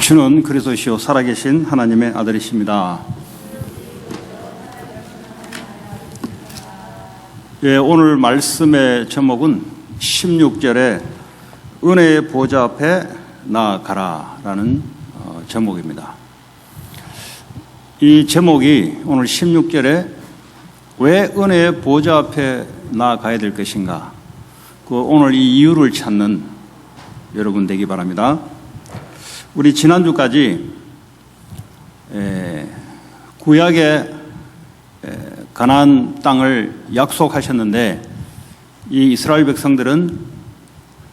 주는 그리스도시요 살아계신 하나님의 아들이십니다. 오늘 말씀의 제목은 16절에 은혜의 보좌 앞에 나아가라 라는 제목입니다. 이 제목이 오늘 16절에 왜 은혜의 보좌 앞에 나아가야 될 것인가, 오늘 이 이유를 찾는 여러분 되기 바랍니다. 우리 지난주까지 구약의 가나안 땅을 약속하셨는데 이 이스라엘 백성들은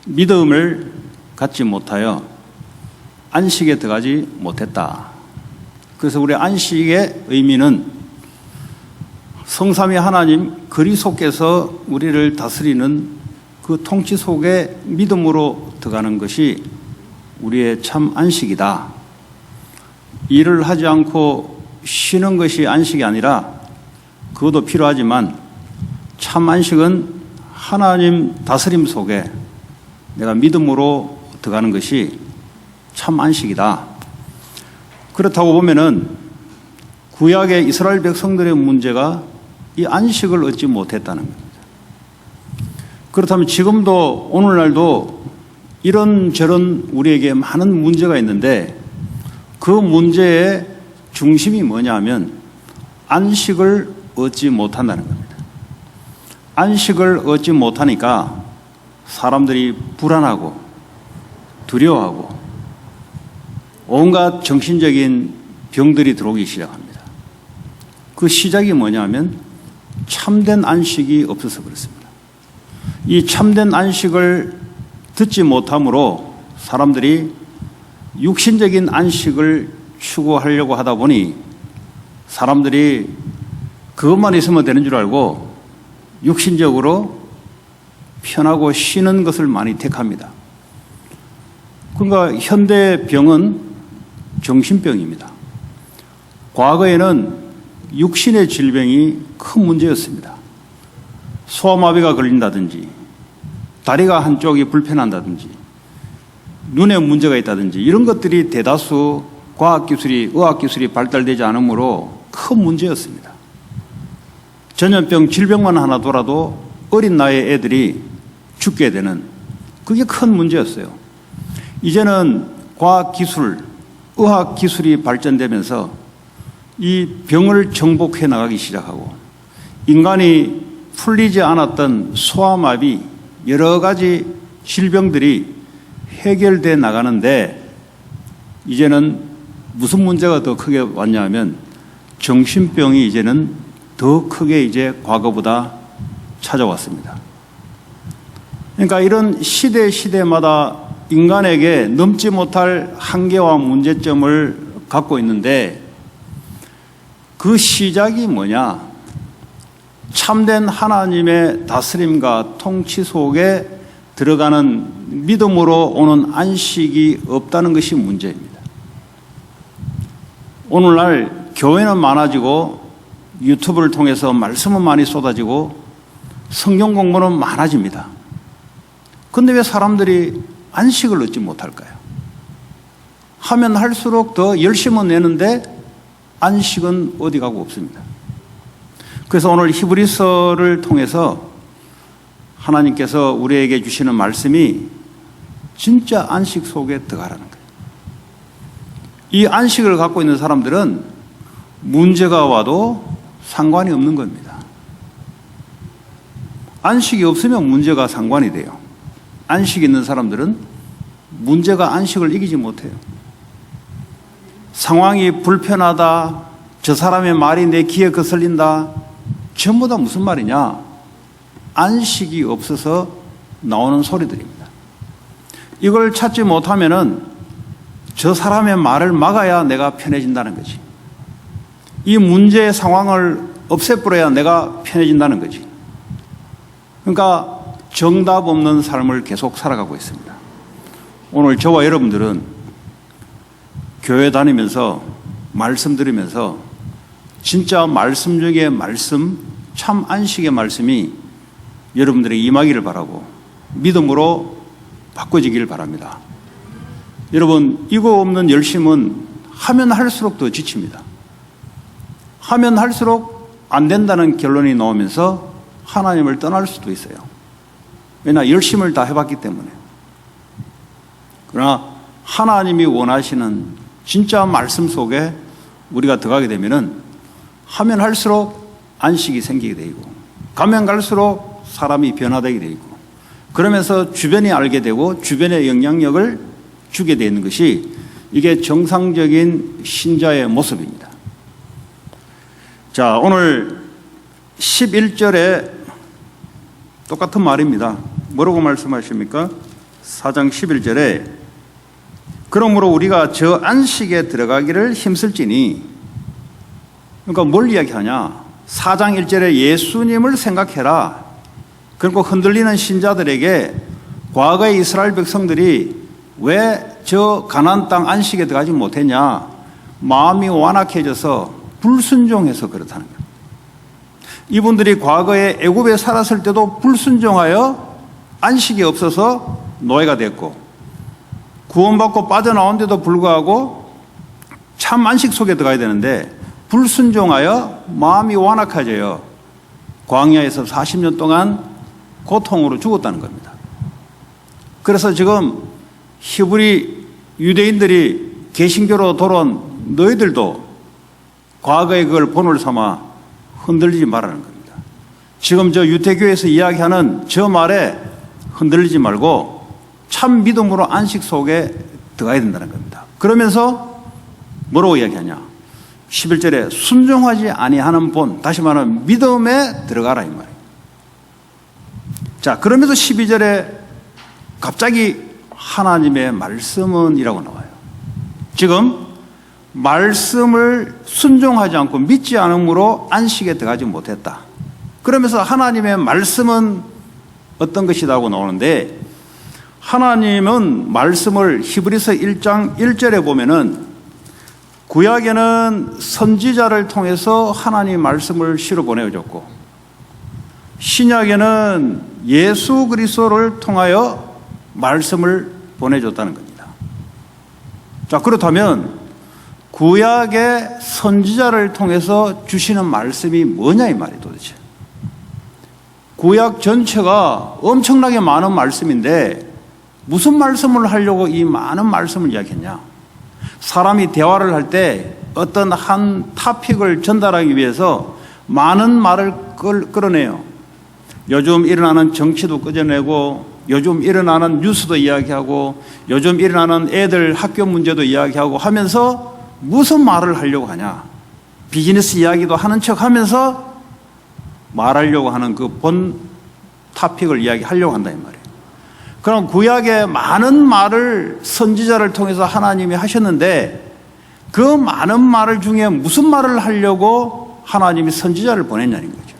믿음을 갖지 못하여 안식에 들어가지 못했다. 그래서 우리 안식의 의미는 성삼위 하나님 그리스도께서 우리를 다스리는 그 통치 속에 믿음으로 들어가는 것이 우리의 참 안식이다. 일을 하지 않고 쉬는 것이 안식이 아니라 그것도 필요하지만 참 안식은 하나님 다스림 속에 내가 믿음으로 들어가는 것이 참 안식이다. 그렇다고 보면은 구약의 이스라엘 백성들의 문제가 이 안식을 얻지 못했다는 겁니다. 그렇다면 지금도 오늘날도 이런저런 우리에게 많은 문제가 있는데 그 문제의 중심이 뭐냐 하면 안식을 얻지 못한다는 겁니다. 안식을 얻지 못하니까 사람들이 불안하고 두려워하고 온갖 정신적인 병들이 들어오기 시작합니다. 그 시작이 뭐냐 하면 참된 안식이 없어서 그렇습니다. 이 참된 안식을 듣지 못함으로 사람들이 육신적인 안식을 추구하려고 하다 보니 사람들이 그것만 있으면 되는 줄 알고 육신적으로 편하고 쉬는 것을 많이 택합니다. 그러니까 현대 병은 정신병입니다. 과거에는 육신의 질병이 큰 문제였습니다. 소아마비가 걸린다든지 다리가 한쪽이 불편한다든지 눈에 문제가 있다든지 이런 것들이 대다수 과학기술이 의학기술이 발달되지 않으므로 큰 문제였습니다. 전염병 질병만 하나 돌아도 어린 나이에 애들이 죽게 되는 그게 큰 문제였어요. 이제는 과학기술 의학기술이 발전되면서 이 병을 정복해 나가기 시작하고 인간이 풀리지 않았던 소아마비 여러 가지 질병들이 해결돼 나가는데 이제는 무슨 문제가 더 크게 왔냐 하면 정신병이 이제는 더 크게 이제 과거보다 찾아왔습니다. 그러니까 이런 시대마다 인간에게 넘지 못할 한계와 문제점을 갖고 있는데 그 시작이 뭐냐? 참된 하나님의 다스림과 통치 속에 들어가는 믿음으로 오는 안식이 없다는 것이 문제입니다. 오늘날 교회는 많아지고 유튜브를 통해서 말씀은 많이 쏟아지고 성경 공부는 많아집니다. 그런데 왜 사람들이 안식을 얻지 못할까요? 하면 할수록 더 열심은 내는데 안식은 어디 가고 없습니다. 그래서 오늘 히브리서를 통해서 하나님께서 우리에게 주시는 말씀이 진짜 안식 속에 들어가라는 거예요. 이 안식을 갖고 있는 사람들은 문제가 와도 상관이 없는 겁니다. 안식이 없으면 문제가 상관이 돼요. 안식이 있는 사람들은 문제가 안식을 이기지 못해요. 상황이 불편하다, 저 사람의 말이 내 귀에 거슬린다, 전부 다 무슨 말이냐? 안식이 없어서 나오는 소리들입니다. 이걸 찾지 못하면은 저 사람의 말을 막아야 내가 편해진다는 거지. 이 문제의 상황을 없애버려야 내가 편해진다는 거지. 그러니까 정답 없는 삶을 계속 살아가고 있습니다. 오늘 저와 여러분들은 교회 다니면서 말씀 들으면서 진짜 말씀 중에 말씀, 참 안식의 말씀이 여러분들에게 임하기를 바라고 믿음으로 바꿔지기를 바랍니다. 여러분, 이거 없는 열심은 하면 할수록 더 지칩니다. 하면 할수록 안 된다는 결론이 나오면서 하나님을 떠날 수도 있어요. 왜냐, 열심을 다 해봤기 때문에. 그러나 하나님이 원하시는 진짜 말씀 속에 우리가 들어가게 되면은 하면 할수록 안식이 생기게 되고, 가면 갈수록 사람이 변화되게 되고, 그러면서 주변이 알게 되고 주변의 영향력을 주게 되는 것이 이게 정상적인 신자의 모습입니다. 자, 오늘 11절에 똑같은 말입니다. 뭐라고 말씀하십니까? 4장 11절에 그러므로 우리가 저 안식에 들어가기를 힘쓸지니, 그러니까 뭘 이야기하냐? 4장 1절에 예수님을 생각해라. 그리고 흔들리는 신자들에게 과거의 이스라엘 백성들이 왜 저 가나안 땅 안식에 들어가지 못했냐? 마음이 완악해져서 불순종해서 그렇다는 거예요. 이분들이 과거에 애굽에 살았을 때도 불순종하여 안식이 없어서 노예가 됐고, 구원받고 빠져나온 데도 불구하고 참 안식 속에 들어가야 되는데 불순종하여 마음이 완악해져요. 광야에서 40년 동안 고통으로 죽었다는 겁니다. 그래서 지금 히브리 유대인들이 개신교로 돌아온 너희들도 과거에 그걸 본을 삼아 흔들리지 말라는 겁니다. 지금 저 유태교에서 이야기하는 저 말에 흔들리지 말고 참 믿음으로 안식 속에 들어가야 된다는 겁니다. 그러면서 뭐라고 이야기하냐? 11절에 순종하지 아니하는 본, 다시 말하면 믿음에 들어가라 이 말이에요. 자, 그러면서 12절에 갑자기 하나님의 말씀은 이라고 나와요. 지금 말씀을 순종하지 않고 믿지 않음으로 안식에 들어가지 못했다. 그러면서 하나님의 말씀은 어떤 것이라고 나오는데, 하나님은 말씀을 히브리서 1장 1절에 보면은 구약에는 선지자를 통해서 하나님 말씀을 실어 보내줬고, 신약에는 예수 그리스도를 통하여 말씀을 보내줬다는 겁니다. 자, 그렇다면 구약의 선지자를 통해서 주시는 말씀이 뭐냐 이 말이 도대체. 구약 전체가 엄청나게 많은 말씀인데 무슨 말씀을 하려고 이 많은 말씀을 이야기했냐? 사람이 대화를 할 때 어떤 한 토픽을 전달하기 위해서 많은 말을 끌어내요. 요즘 일어나는 정치도 끌어내고, 요즘 일어나는 뉴스도 이야기하고, 요즘 일어나는 애들 학교 문제도 이야기하고 하면서 무슨 말을 하려고 하냐? 비즈니스 이야기도 하는 척 하면서 말하려고 하는 그 본 토픽을 이야기하려고 한다 이 말이에요. 그럼 구약의 많은 말을 선지자를 통해서 하나님이 하셨는데 그 많은 말 중에 무슨 말을 하려고 하나님이 선지자를 보냈냐는 거죠.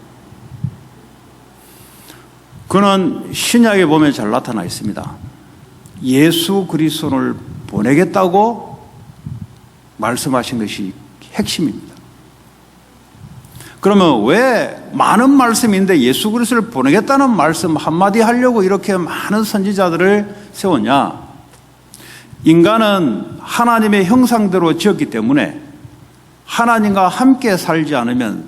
그는 신약에 보면 잘 나타나 있습니다. 예수 그리스도를 보내겠다고 말씀하신 것이 핵심입니다. 그러면 왜 많은 말씀인데 예수 그리스도를 보내겠다는 말씀 한마디 하려고 이렇게 많은 선지자들을 세웠냐? 인간은 하나님의 형상대로 지었기 때문에 하나님과 함께 살지 않으면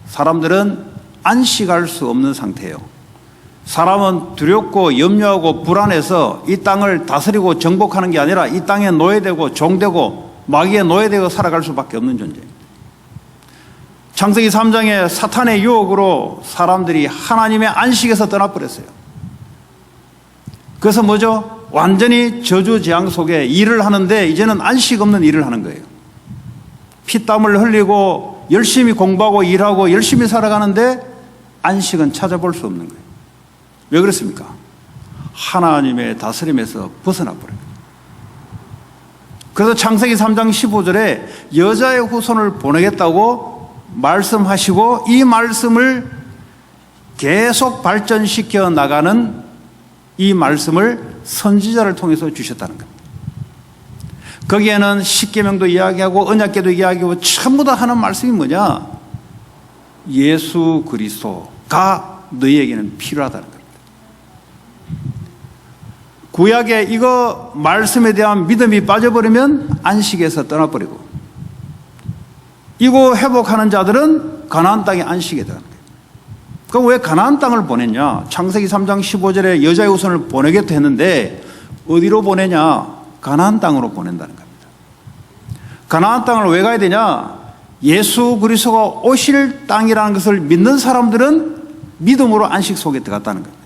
사람들은 안식할 수 없는 상태예요. 사람은 두렵고 염려하고 불안해서 이 땅을 다스리고 정복하는 게 아니라 이 땅에 노예되고 종되고 마귀의 노예되고 살아갈 수밖에 없는 존재입니다. 창세기 3장에 사탄의 유혹으로 사람들이 하나님의 안식에서 떠나버렸어요. 그래서 뭐죠? 완전히 저주재앙 속에 일을 하는데 이제는 안식 없는 일을 하는 거예요. 피땀을 흘리고 열심히 공부하고 일하고 열심히 살아가는데 안식은 찾아볼 수 없는 거예요. 왜 그렇습니까? 하나님의 다스림에서 벗어나 버려요. 그래서 창세기 3장 15절에 여자의 후손을 보내겠다고 말씀하시고 이 말씀을 계속 발전시켜 나가는 이 말씀을 선지자를 통해서 주셨다는 겁니다. 거기에는 십계명도 이야기하고 언약궤도 이야기하고 전부 다 하는 말씀이 뭐냐? 예수 그리스도가 너희에게는 필요하다는 겁니다. 구약에 이거 말씀에 대한 믿음이 빠져버리면 안식에서 떠나버리고, 이거 회복하는 자들은 가나안 땅에 안식에 들어가는 거예요. 그럼 왜 가나안 땅을 보냈냐? 창세기 3장 15절에 여자의 후손을 보내겠다 했는데 어디로 보내냐? 가나안 땅으로 보낸다는 겁니다. 가나안 땅을 왜 가야 되냐? 예수 그리스도가 오실 땅이라는 것을 믿는 사람들은 믿음으로 안식 속에 들어갔다는 겁니다.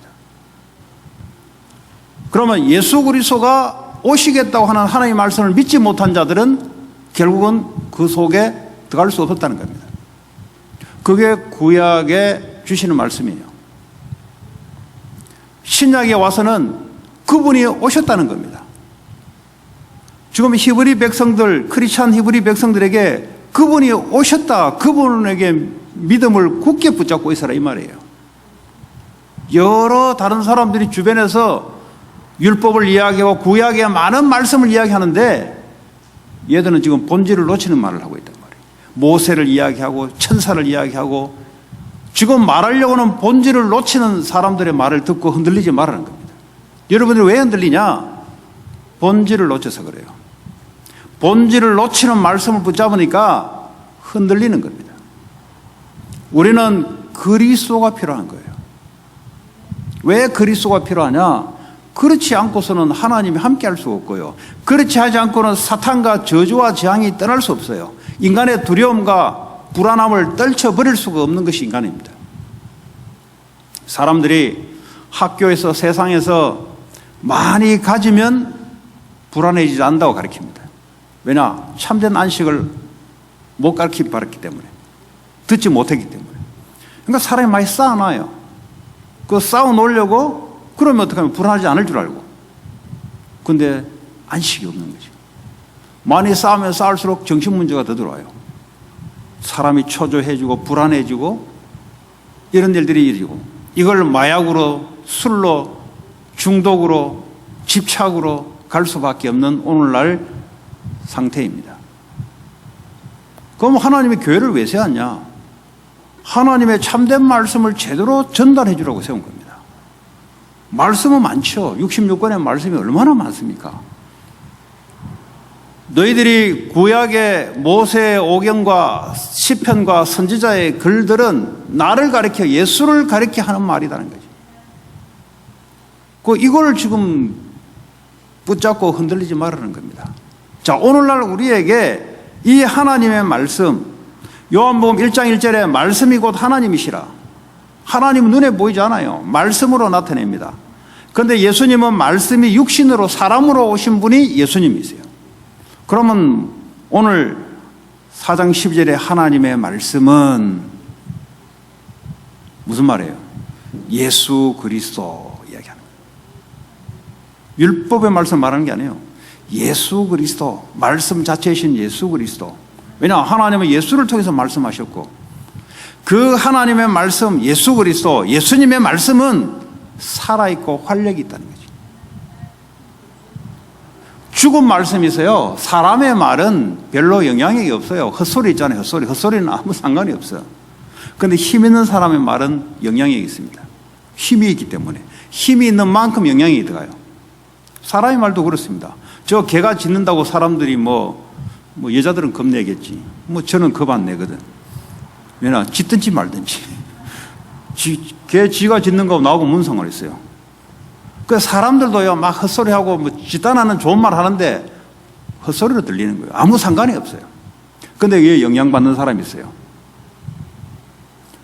그러면 예수 그리스도가 오시겠다고 하는 하나님의 말씀을 믿지 못한 자들은 결국은 그 속에 들어갈 수 없었다는 겁니다. 그게 구약에 주시는 말씀이에요. 신약에 와서는 그분이 오셨다는 겁니다. 지금 히브리 백성들, 크리스찬 히브리 백성들에게 그분이 오셨다, 그분에게 믿음을 굳게 붙잡고 있어라 이 말이에요. 여러 다른 사람들이 주변에서 율법을 이야기하고 구약의 많은 말씀을 이야기하는데 얘들은 지금 본질을 놓치는 말을 하고 있단 말이에요. 모세를 이야기하고 천사를 이야기하고 지금 말하려고는 본질을 놓치는 사람들의 말을 듣고 흔들리지 말라는 겁니다. 여러분들이 왜 흔들리냐? 본질을 놓쳐서 그래요. 본질을 놓치는 말씀을 붙잡으니까 흔들리는 겁니다. 우리는 그리스도가 필요한 거예요. 왜 그리스도가 필요하냐? 그렇지 않고서는 하나님이 함께 할 수 없고요. 그렇지 하지 않고는 사탄과 저주와 재앙이 떠날 수 없어요. 인간의 두려움과 불안함을 떨쳐버릴 수가 없는 것이 인간입니다. 사람들이 학교에서 세상에서 많이 가지면 불안해지지 않는다고 가르칩니다. 왜냐? 참된 안식을 못 가르치기 때문에, 듣지 못했기 때문에. 그러니까 사람이 많이 쌓아놔요. 그 쌓아놓으려고 그러면 어떻게 하면 불안하지 않을 줄 알고. 근데 안식이 없는 거죠. 많이 쌓으면 쌓을수록 정신 문제가 더 들어와요. 사람이 초조해지고 불안해지고 이런 일들이 일어나고, 이걸 마약으로, 술로, 중독으로, 집착으로 갈 수밖에 없는 오늘날 상태입니다. 그럼 하나님이 교회를 왜 세웠냐? 하나님의 참된 말씀을 제대로 전달해 주라고 세운 겁니다. 말씀은 많죠. 66권의 말씀이 얼마나 많습니까? 너희들이 구약의 모세의 오경과 시편과 선지자의 글들은 나를 가리켜 예수를 가리켜 하는 말이라는 거죠. 이걸 지금 붙잡고 흔들리지 말라는 겁니다. 자, 오늘날 우리에게 이 하나님의 말씀, 요한복음 1장 1절에 말씀이 곧 하나님이시라. 하나님은 눈에 보이지 않아요. 말씀으로 나타냅니다. 그런데 예수님은 말씀이 육신으로 사람으로 오신 분이 예수님이세요. 그러면 오늘 4장 12절에 하나님의 말씀은 무슨 말이에요? 예수 그리스도 이야기하는 거예요. 율법의 말씀 말하는 게 아니에요. 예수 그리스도, 말씀 자체이신 예수 그리스도. 왜냐? 하나님은 예수를 통해서 말씀하셨고, 그 하나님의 말씀, 예수 그리스도, 예수님의 말씀은 살아있고 활력이 있다는 거죠. 죽은 말씀이 있어요. 사람의 말은 별로 영향력이 없어요. 헛소리 있잖아요. 헛소리. 헛소리는 아무 상관이 없어요. 그런데 힘 있는 사람의 말은 영향력이 있습니다. 힘이 있기 때문에. 힘이 있는 만큼 영향이 들어가요. 사람의 말도 그렇습니다. 저 개가 짖는다고 사람들이 여자들은 겁내겠지. 저는 겁 안 내거든. 왜냐? 짖든지 말든지. 개 지가 짖는 거 나하고 무슨 상관이 있어요? 그 사람들도요, 막 헛소리하고 짖다나는 좋은 말 하는데 헛소리로 들리는 거예요. 아무 상관이 없어요. 근데 왜 영향받는 사람이 있어요?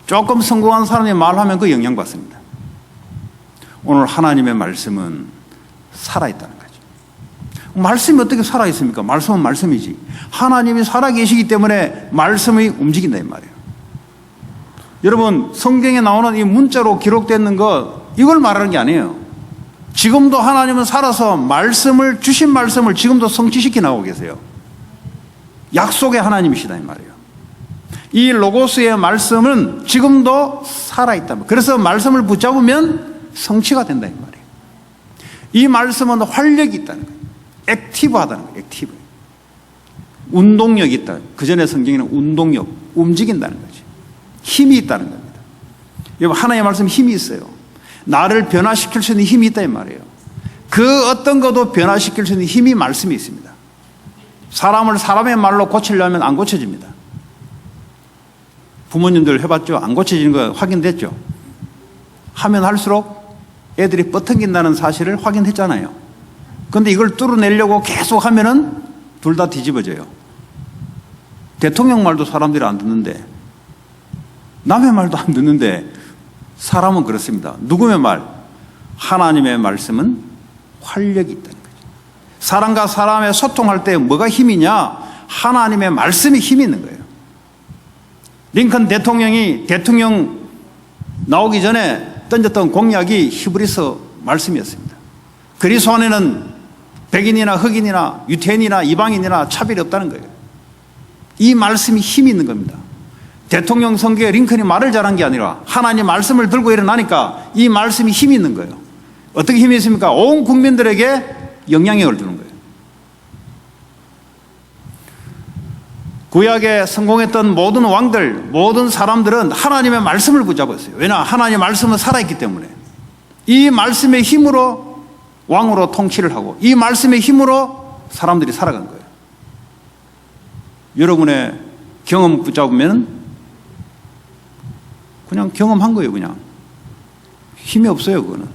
조금 성공한 사람이 말하면 그 영향받습니다. 오늘 하나님의 말씀은 살아있다는 거죠. 말씀이 어떻게 살아있습니까? 말씀은 말씀이지. 하나님이 살아계시기 때문에 말씀이 움직인다 이 말이에요. 여러분, 성경에 나오는 이 문자로 기록되는 거, 이걸 말하는 게 아니에요. 지금도 하나님은 살아서 주신 말씀을 지금도 성취시켜 나오고 계세요. 약속의 하나님이시다 이 말이에요. 이 로고스의 말씀은 지금도 살아있다. 그래서 말씀을 붙잡으면 성취가 된다 이 말이에요. 이 말씀은 활력이 있다는 거예요. 액티브하다는 거예요. 액티브. 운동력이 있다. 그 전에 성경에는 운동력, 움직인다는 거죠. 힘이 있다는 겁니다. 여러분, 하나님의 말씀 힘이 있어요. 나를 변화시킬 수 있는 힘이 있다 이 말이에요. 그 어떤 것도 변화시킬 수 있는 힘이 말씀이 있습니다. 사람을 사람의 말로 고치려면 안 고쳐집니다. 부모님들 해봤죠? 안 고쳐지는 거 확인됐죠? 하면 할수록 애들이 뻗어긴다는 사실을 확인했잖아요. 그런데 이걸 뚫어내려고 계속 하면은 둘 다 뒤집어져요. 대통령 말도 사람들이 안 듣는데, 남의 말도 안 듣는데, 사람은 그렇습니다. 누구의 말? 하나님의 말씀은 활력이 있다는 거죠. 사람과 사람의 소통할 때 뭐가 힘이냐? 하나님의 말씀이 힘이 있는 거예요. 링컨 대통령이 대통령 나오기 전에 던졌던 공약이 히브리서 말씀이었습니다. 그리스도 안에는 백인이나 흑인이나 유태인이나 이방인이나 차별이 없다는 거예요. 이 말씀이 힘이 있는 겁니다. 대통령 선거에 링컨이 말을 잘한 게 아니라 하나님 말씀을 들고 일어나니까 이 말씀이 힘이 있는 거예요. 어떻게 힘이 있습니까? 온 국민들에게 영향력을 주는 거예요. 구약에 성공했던 모든 왕들, 모든 사람들은 하나님의 말씀을 붙잡았어요. 왜냐? 하나님의 말씀은 살아있기 때문에. 이 말씀의 힘으로 왕으로 통치를 하고 이 말씀의 힘으로 사람들이 살아간 거예요. 여러분의 경험 붙잡으면 그냥 경험한 거예요. 그냥 힘이 없어요. 그거는.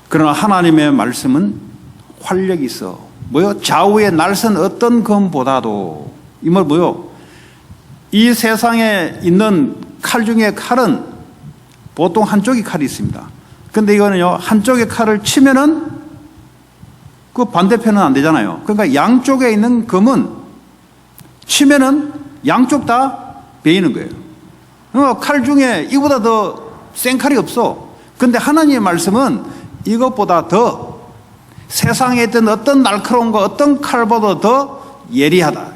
그러나 하나님의 말씀은 활력이 있어. 뭐요? 좌우의 날선 어떤 검보다도 이 말 뭐요? 이 세상에 있는 칼 중에 칼은 보통 한쪽이 칼이 있습니다. 근데 이거는요, 한쪽의 칼을 치면은 그 반대편은 안 되잖아요. 그러니까 양쪽에 있는 검은 치면은 양쪽 다 베이는 거예요. 그러니까 칼 중에 이보다 더 센 칼이 없어. 근데 하나님의 말씀은 이것보다 더 세상에 있던 어떤 날카로운 거, 어떤 칼보다 더 예리하다.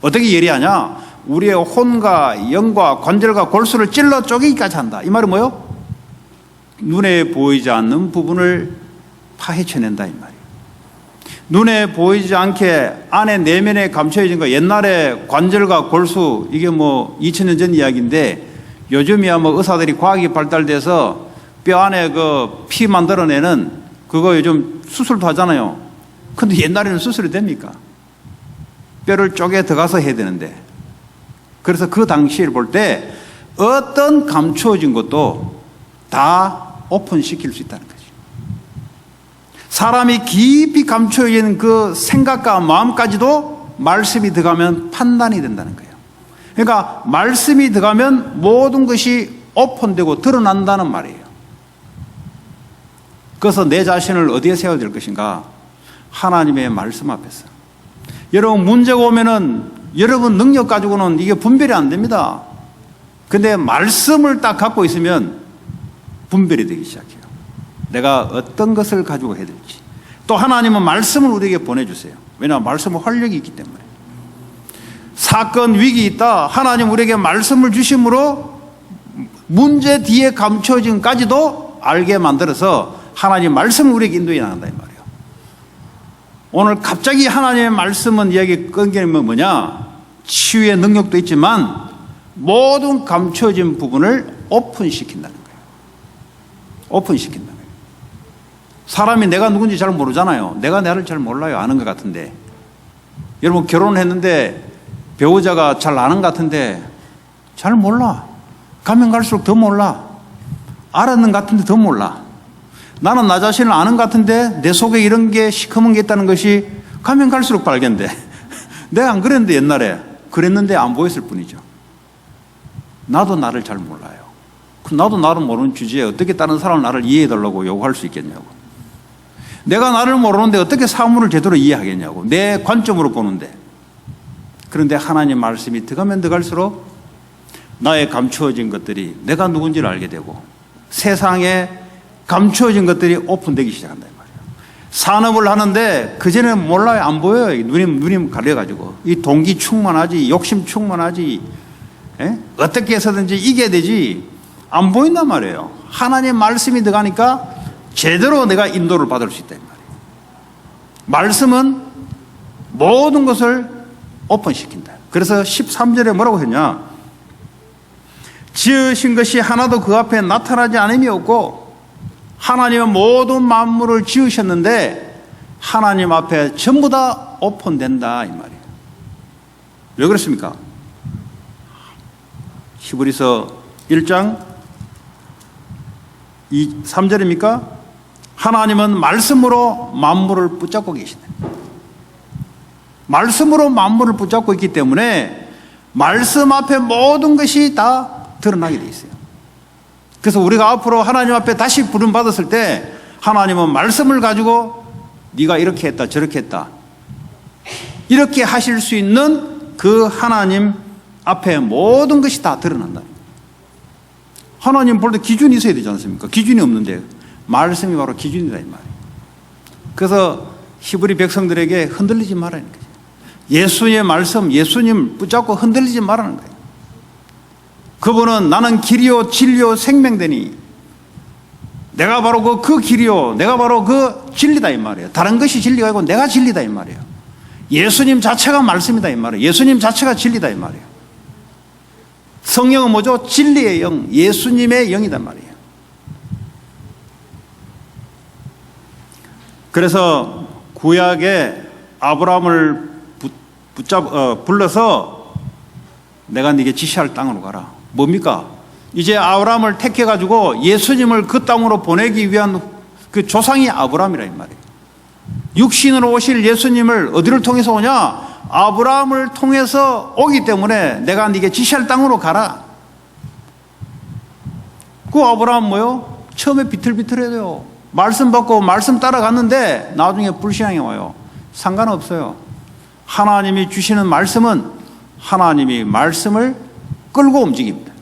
어떻게 예리하냐? 우리의 혼과 영과 관절과 골수를 찔러 쪼개기까지 한다. 이 말은 뭐요? 눈에 보이지 않는 부분을 파헤쳐낸다 이 말이에요. 눈에 보이지 않게 안에 내면에 감춰진 거, 옛날에 관절과 골수, 이게 뭐 2000년 전 이야기인데 요즘이야 뭐 의사들이 과학이 발달돼서 뼈 안에 그 피 만들어내는 그거 요즘 수술도 하잖아요. 근데 옛날에는 수술이 됩니까? 뼈를 쪼개 들어가서 해야 되는데. 그래서 그 당시를 볼 때 어떤 감추어진 것도 다 오픈시킬 수 있다는 거죠. 사람이 깊이 감추어진 그 생각과 마음까지도 말씀이 들어가면 판단이 된다는 거예요. 그러니까 말씀이 들어가면 모든 것이 오픈되고 드러난다는 말이에요. 그래서 내 자신을 어디에 세워야 될 것인가? 하나님의 말씀 앞에서. 여러분 문제가 오면은 여러분 능력 가지고는 이게 분별이 안 됩니다. 근데 말씀을 딱 갖고 있으면 분별이 되기 시작해요. 내가 어떤 것을 가지고 해야 될지. 또 하나님은 말씀을 우리에게 보내주세요. 왜냐하면 말씀은 활력이 있기 때문에. 사건 위기 있다. 하나님 우리에게 말씀을 주심으로 문제 뒤에 감춰진까지도 알게 만들어서 하나님 말씀을 우리에게 인도해 나간다 이 말이에요. 오늘 갑자기 하나님의 말씀은 이야기 끊기면 뭐냐? 치유의 능력도 있지만 모든 감춰진 부분을 오픈시킨다는 거예요. 오픈시킨다는 거예요. 사람이 내가 누군지 잘 모르잖아요. 내가 나를 잘 몰라요. 아는 것 같은데. 여러분 결혼했는데 배우자가 잘 아는 것 같은데 잘 몰라. 가면 갈수록 더 몰라. 알았는 것 같은데 더 몰라. 나는 나 자신을 아는 것 같은데 내 속에 이런 게 시커먼 게 있다는 것이 가면 갈수록 발견돼. 내가 안 그랬는데 옛날에 그랬는데 안 보였을 뿐이죠. 나도 나를 잘 몰라요. 나도 나를 모르는 주제에 어떻게 다른 사람은 나를 이해해달라고 요구할 수 있겠냐고. 내가 나를 모르는데 어떻게 사물을 제대로 이해하겠냐고. 내 관점으로 보는데. 그런데 하나님 말씀이 들어가면 들어갈수록 나의 감추어진 것들이 내가 누군지를 알게 되고 세상에 감추어진 것들이 오픈되기 시작한다 이 말이에요. 산업을 하는데 그전에는 몰라요. 안 보여요. 눈이 가려가지고. 이 동기 충만하지, 욕심 충만하지, 어떻게 해서든지 이겨야 되지 안 보인단 말이에요. 하나님의 말씀이 들어가니까 제대로 내가 인도를 받을 수 있다 이 말이에요. 말씀은 모든 것을 오픈시킨다. 그래서 13절에 뭐라고 했냐? 지으신 것이 하나도 그 앞에 나타나지 않음이 없고 하나님은 모든 만물을 지으셨는데 하나님 앞에 전부 다 오픈된다 이 말이에요. 왜 그렇습니까? 히브리서 1장 3절입니까? 하나님은 말씀으로 만물을 붙잡고 계시다. 말씀으로 만물을 붙잡고 있기 때문에 말씀 앞에 모든 것이 다 드러나게 돼 있어요. 그래서 우리가 앞으로 하나님 앞에 다시 부름받았을 때 하나님은 말씀을 가지고 네가 이렇게 했다 저렇게 했다 이렇게 하실 수 있는 그 하나님 앞에 모든 것이 다 드러난다. 하나님 볼 때 기준이 있어야 되지 않습니까? 기준이 없는데 말씀이 바로 기준이다 이 말이에요. 그래서 히브리 백성들에게 흔들리지 말라는 거예요. 예수님의 말씀, 예수님 붙잡고 흔들리지 말라는 거예요. 그분은 나는 길이요 진리요 생명되니 내가 바로 그 길이요 내가 바로 그 진리다 이 말이에요. 다른 것이 진리가 아니고 내가 진리다 이 말이에요. 예수님 자체가 말씀이다 이 말이에요. 예수님 자체가 진리다 이 말이에요. 성령은 뭐죠? 진리의 영, 예수님의 영이단 말이에요. 그래서 구약에 아브라함을 불러서 내가 네게 지시할 땅으로 가라. 뭡니까? 이제 아브라함을 택해가지고 예수님을 그 땅으로 보내기 위한 그 조상이 아브라함이라 이 말이에요. 육신으로 오실 예수님을 어디를 통해서 오냐? 아브라함을 통해서 오기 때문에 내가 네게 지시할 땅으로 가라. 그 아브라함 뭐요? 처음에 비틀비틀해요. 말씀 받고 말씀 따라갔는데 나중에 불신앙이 와요. 상관없어요. 하나님이 주시는 말씀은 하나님이 말씀을 끌고 움직입니다.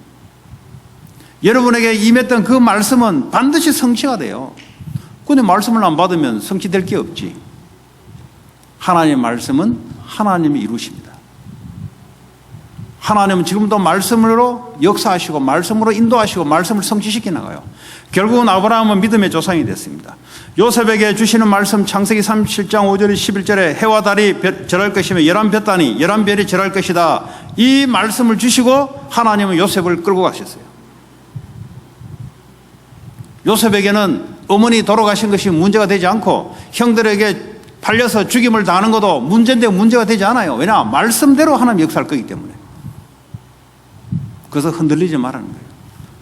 여러분에게 임했던 그 말씀은 반드시 성취가 돼요. 그런데 말씀을 안 받으면 성취될 게 없지. 하나님의 말씀은 하나님이 이루십니다. 하나님은 지금도 말씀으로 역사하시고 말씀으로 인도하시고 말씀을 성취시켜 나가요. 결국은 아브라함은 믿음의 조상이 됐습니다. 요셉에게 주시는 말씀 창세기 37장 5절 11절에 해와 달이 절할 것이며 11볕단이 11별이 절할 것이다. 이 말씀을 주시고 하나님은 요셉을 끌고 가셨어요. 요셉에게는 어머니 돌아가신 것이 문제가 되지 않고 형들에게 팔려서 죽임을 당하는 것도 문제인데 문제가 되지 않아요. 왜냐? 말씀대로 하나님 역사할 거기 때문에. 그래서 흔들리지 말라는 거예요.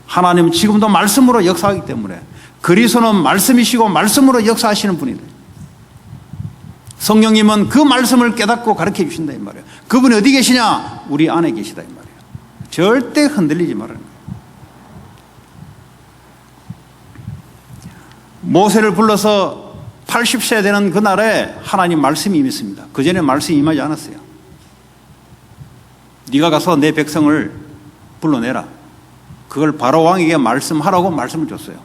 하나님은 지금도 말씀으로 역사하기 때문에 그리스도는 말씀이시고 말씀으로 역사하시는 분이다. 성령님은 그 말씀을 깨닫고 가르쳐 주신다 이 말이에요. 그분이 어디 계시냐? 우리 안에 계시다 이 말이에요. 절대 흔들리지 말라는 거예요. 모세를 불러서 80세 되는 그날에 하나님 말씀이 임했습니다. 그 전에 말씀이 임하지 않았어요. 네가 가서 내 백성을 불러내라. 그걸 바로 왕에게 말씀하라고 말씀을 줬어요.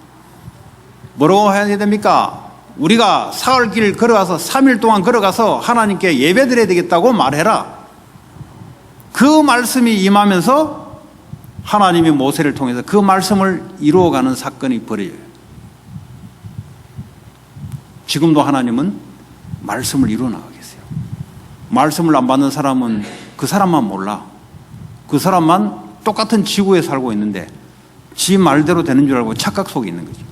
뭐라고 해야 됩니까? 우리가 사흘 길 걸어가서 3일 동안 걸어가서 하나님께 예배드려야 되겠다고 말해라. 그 말씀이 임하면서 하나님이 모세를 통해서 그 말씀을 이루어가는 사건이 벌어져요. 지금도 하나님은 말씀을 이루어 나가고 계세요. 말씀을 안 받는 사람은 그 사람만 몰라. 그 사람만 똑같은 지구에 살고 있는데 지 말대로 되는 줄 알고 착각 속에 있는 거죠.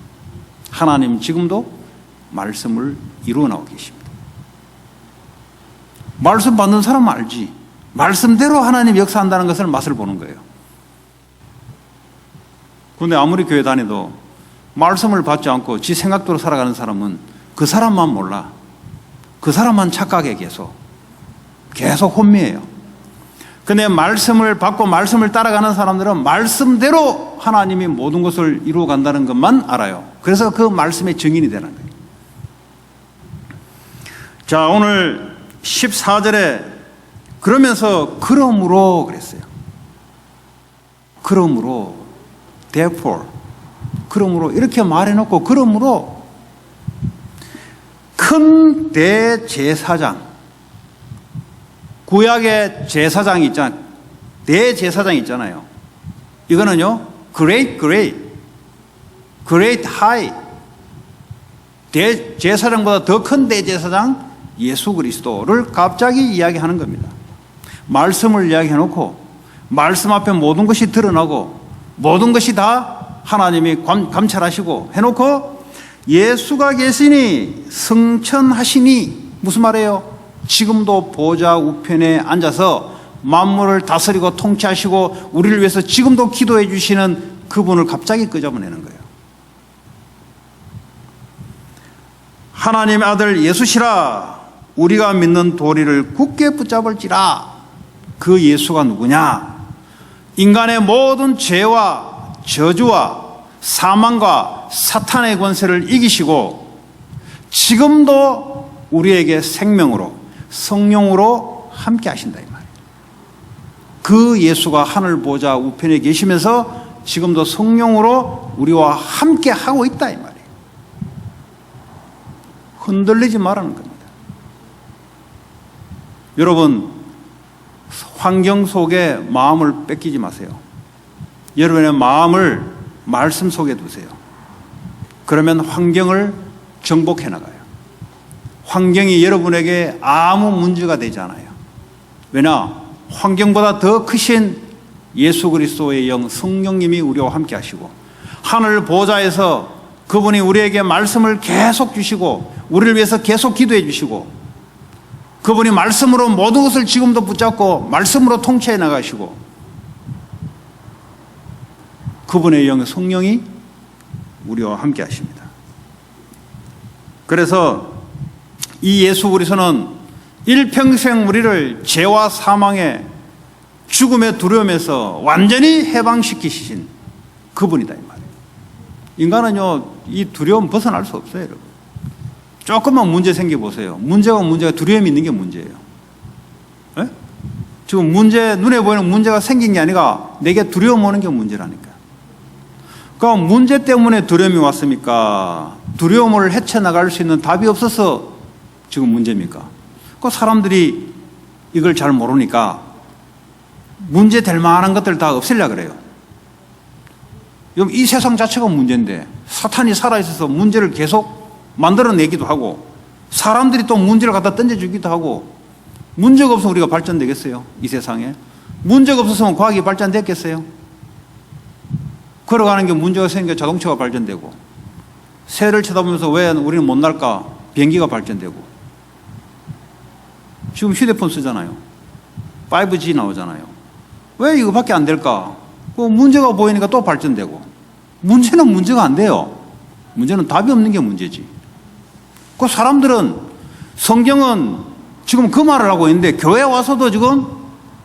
하나님 지금도 말씀을 이루어 나가고 계십니다. 말씀 받는 사람은 알지. 말씀대로 하나님 역사한다는 것을 맛을 보는 거예요. 그런데 아무리 교회 다녀도 말씀을 받지 않고 지 생각대로 살아가는 사람은 그 사람만 몰라. 그 사람만 착각해 계속 혼미해요. 근데 말씀을 받고 말씀을 따라가는 사람들은 말씀대로 하나님이 모든 것을 이루어 간다는 것만 알아요. 그래서 그 말씀의 증인이 되는 거예요. 자, 오늘 14절에 그러면서 그러므로 그랬어요. 그러므로 therefore 그러므로 이렇게 말해놓고 그러므로 큰 대제사장, 구약의 제사장이 있잖아요. 대제사장이 있잖아요. 이거는요, great high, 대제사장보다 더 큰 대제사장 예수 그리스도를 갑자기 이야기하는 겁니다. 말씀을 이야기해놓고 말씀 앞에 모든 것이 드러나고 모든 것이 다 하나님이 감찰하시고 해놓고 예수가 계시니 승천하시니 무슨 말이에요? 지금도 보좌 우편에 앉아서 만물을 다스리고 통치하시고 우리를 위해서 지금도 기도해 주시는 그분을 갑자기 끄집어내는 거예요. 하나님의 아들 예수시라 우리가 믿는 도리를 굳게 붙잡을지라. 그 예수가 누구냐? 인간의 모든 죄와 저주와 사망과 사탄의 권세를 이기시고 지금도 우리에게 생명으로 성령으로 함께 하신다 이 말이에요. 그 예수가 하늘 보좌 우편에 계시면서 지금도 성령으로 우리와 함께 하고 있다 이 말이에요. 흔들리지 말라는 겁니다. 여러분, 환경 속에 마음을 뺏기지 마세요. 여러분의 마음을 말씀 속에 두세요. 그러면 환경을 정복해 나가요. 환경이 여러분에게 아무 문제가 되지 않아요. 왜냐? 환경보다 더 크신 예수 그리스도의 영 성령님이 우리와 함께 하시고 하늘 보좌에서 그분이 우리에게 말씀을 계속 주시고 우리를 위해서 계속 기도해 주시고 그분이 말씀으로 모든 것을 지금도 붙잡고 말씀으로 통치해 나가시고 그분의 영 성령이 우리와 함께 하십니다. 그래서 이 예수 그리스도는 일평생 우리를 죄와 사망의 죽음의 두려움에서 완전히 해방시키신 그분이다 이 말이에요. 인간은요 이 두려움 벗어날 수 없어요. 여러분. 조금만 문제 생겨보세요. 문제가 두려움이 있는 게 문제예요. 네? 지금 눈에 보이는 문제가 생긴 게 아니라 내게 두려움 오는 게 문제라니까. 그럼 문제 때문에 두려움이 왔습니까? 두려움을 헤쳐나갈 수 있는 답이 없어서 지금 문제입니까? 그 사람들이 이걸 잘 모르니까 문제 될 만한 것들 다 없애려고 그래요. 이 세상 자체가 문제인데 사탄이 살아있어서 문제를 계속 만들어내기도 하고 사람들이 또 문제를 갖다 던져주기도 하고 문제가 없으면 우리가 발전되겠어요? 이 세상에 문제가 없었으면 과학이 발전됐겠어요? 걸어가는 게 문제가 생겨 자동차가 발전되고 새를 쳐다보면서 왜 우리는 못 날까? 비행기가 발전되고 지금 휴대폰 쓰잖아요. 5G 나오잖아요. 왜 이거밖에 안 될까? 그 문제가 보이니까 또 발전되고 문제는 문제가 안 돼요. 문제는 답이 없는 게 문제지. 그 사람들은 성경은 지금 그 말을 하고 있는데 교회 와서도 지금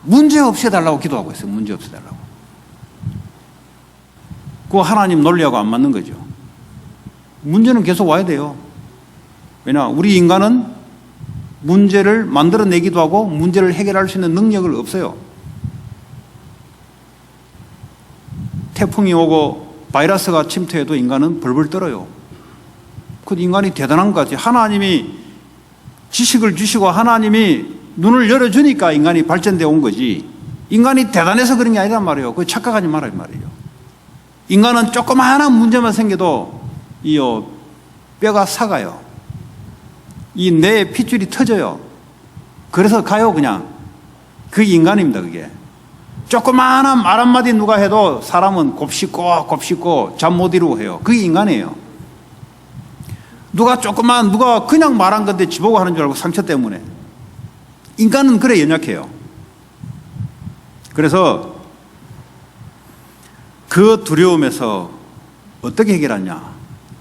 문제 없애달라고 기도하고 있어요. 문제 없애달라고. 그거 하나님 논리하고 안 맞는 거죠. 문제는 계속 와야 돼요. 왜냐? 우리 인간은 문제를 만들어내기도 하고 문제를 해결할 수 있는 능력을 없어요. 태풍이 오고 바이러스가 침투해도 인간은 벌벌 떨어요. 그 인간이 대단한 것 같아요. 하나님이 지식을 주시고 하나님이 눈을 열어주니까 인간이 발전되어 온 거지. 인간이 대단해서 그런 게 아니란 말이에요. 그거 착각하지 말란 말이에요. 인간은 조그마한 문제만 생겨도 뼈가 삭아요. 이 뇌의 핏줄이 터져요. 그래서 가요 그냥. 그게 인간입니다. 그게. 조그마한 말 한마디 누가 해도 사람은 곱씹고 잠 못 이루고 해요. 그게 인간이에요. 누가 그냥 말한 건데 지보고 하는 줄 알고 상처 때문에. 인간은 그래 연약해요. 그래서 그 두려움에서 어떻게 해결하냐?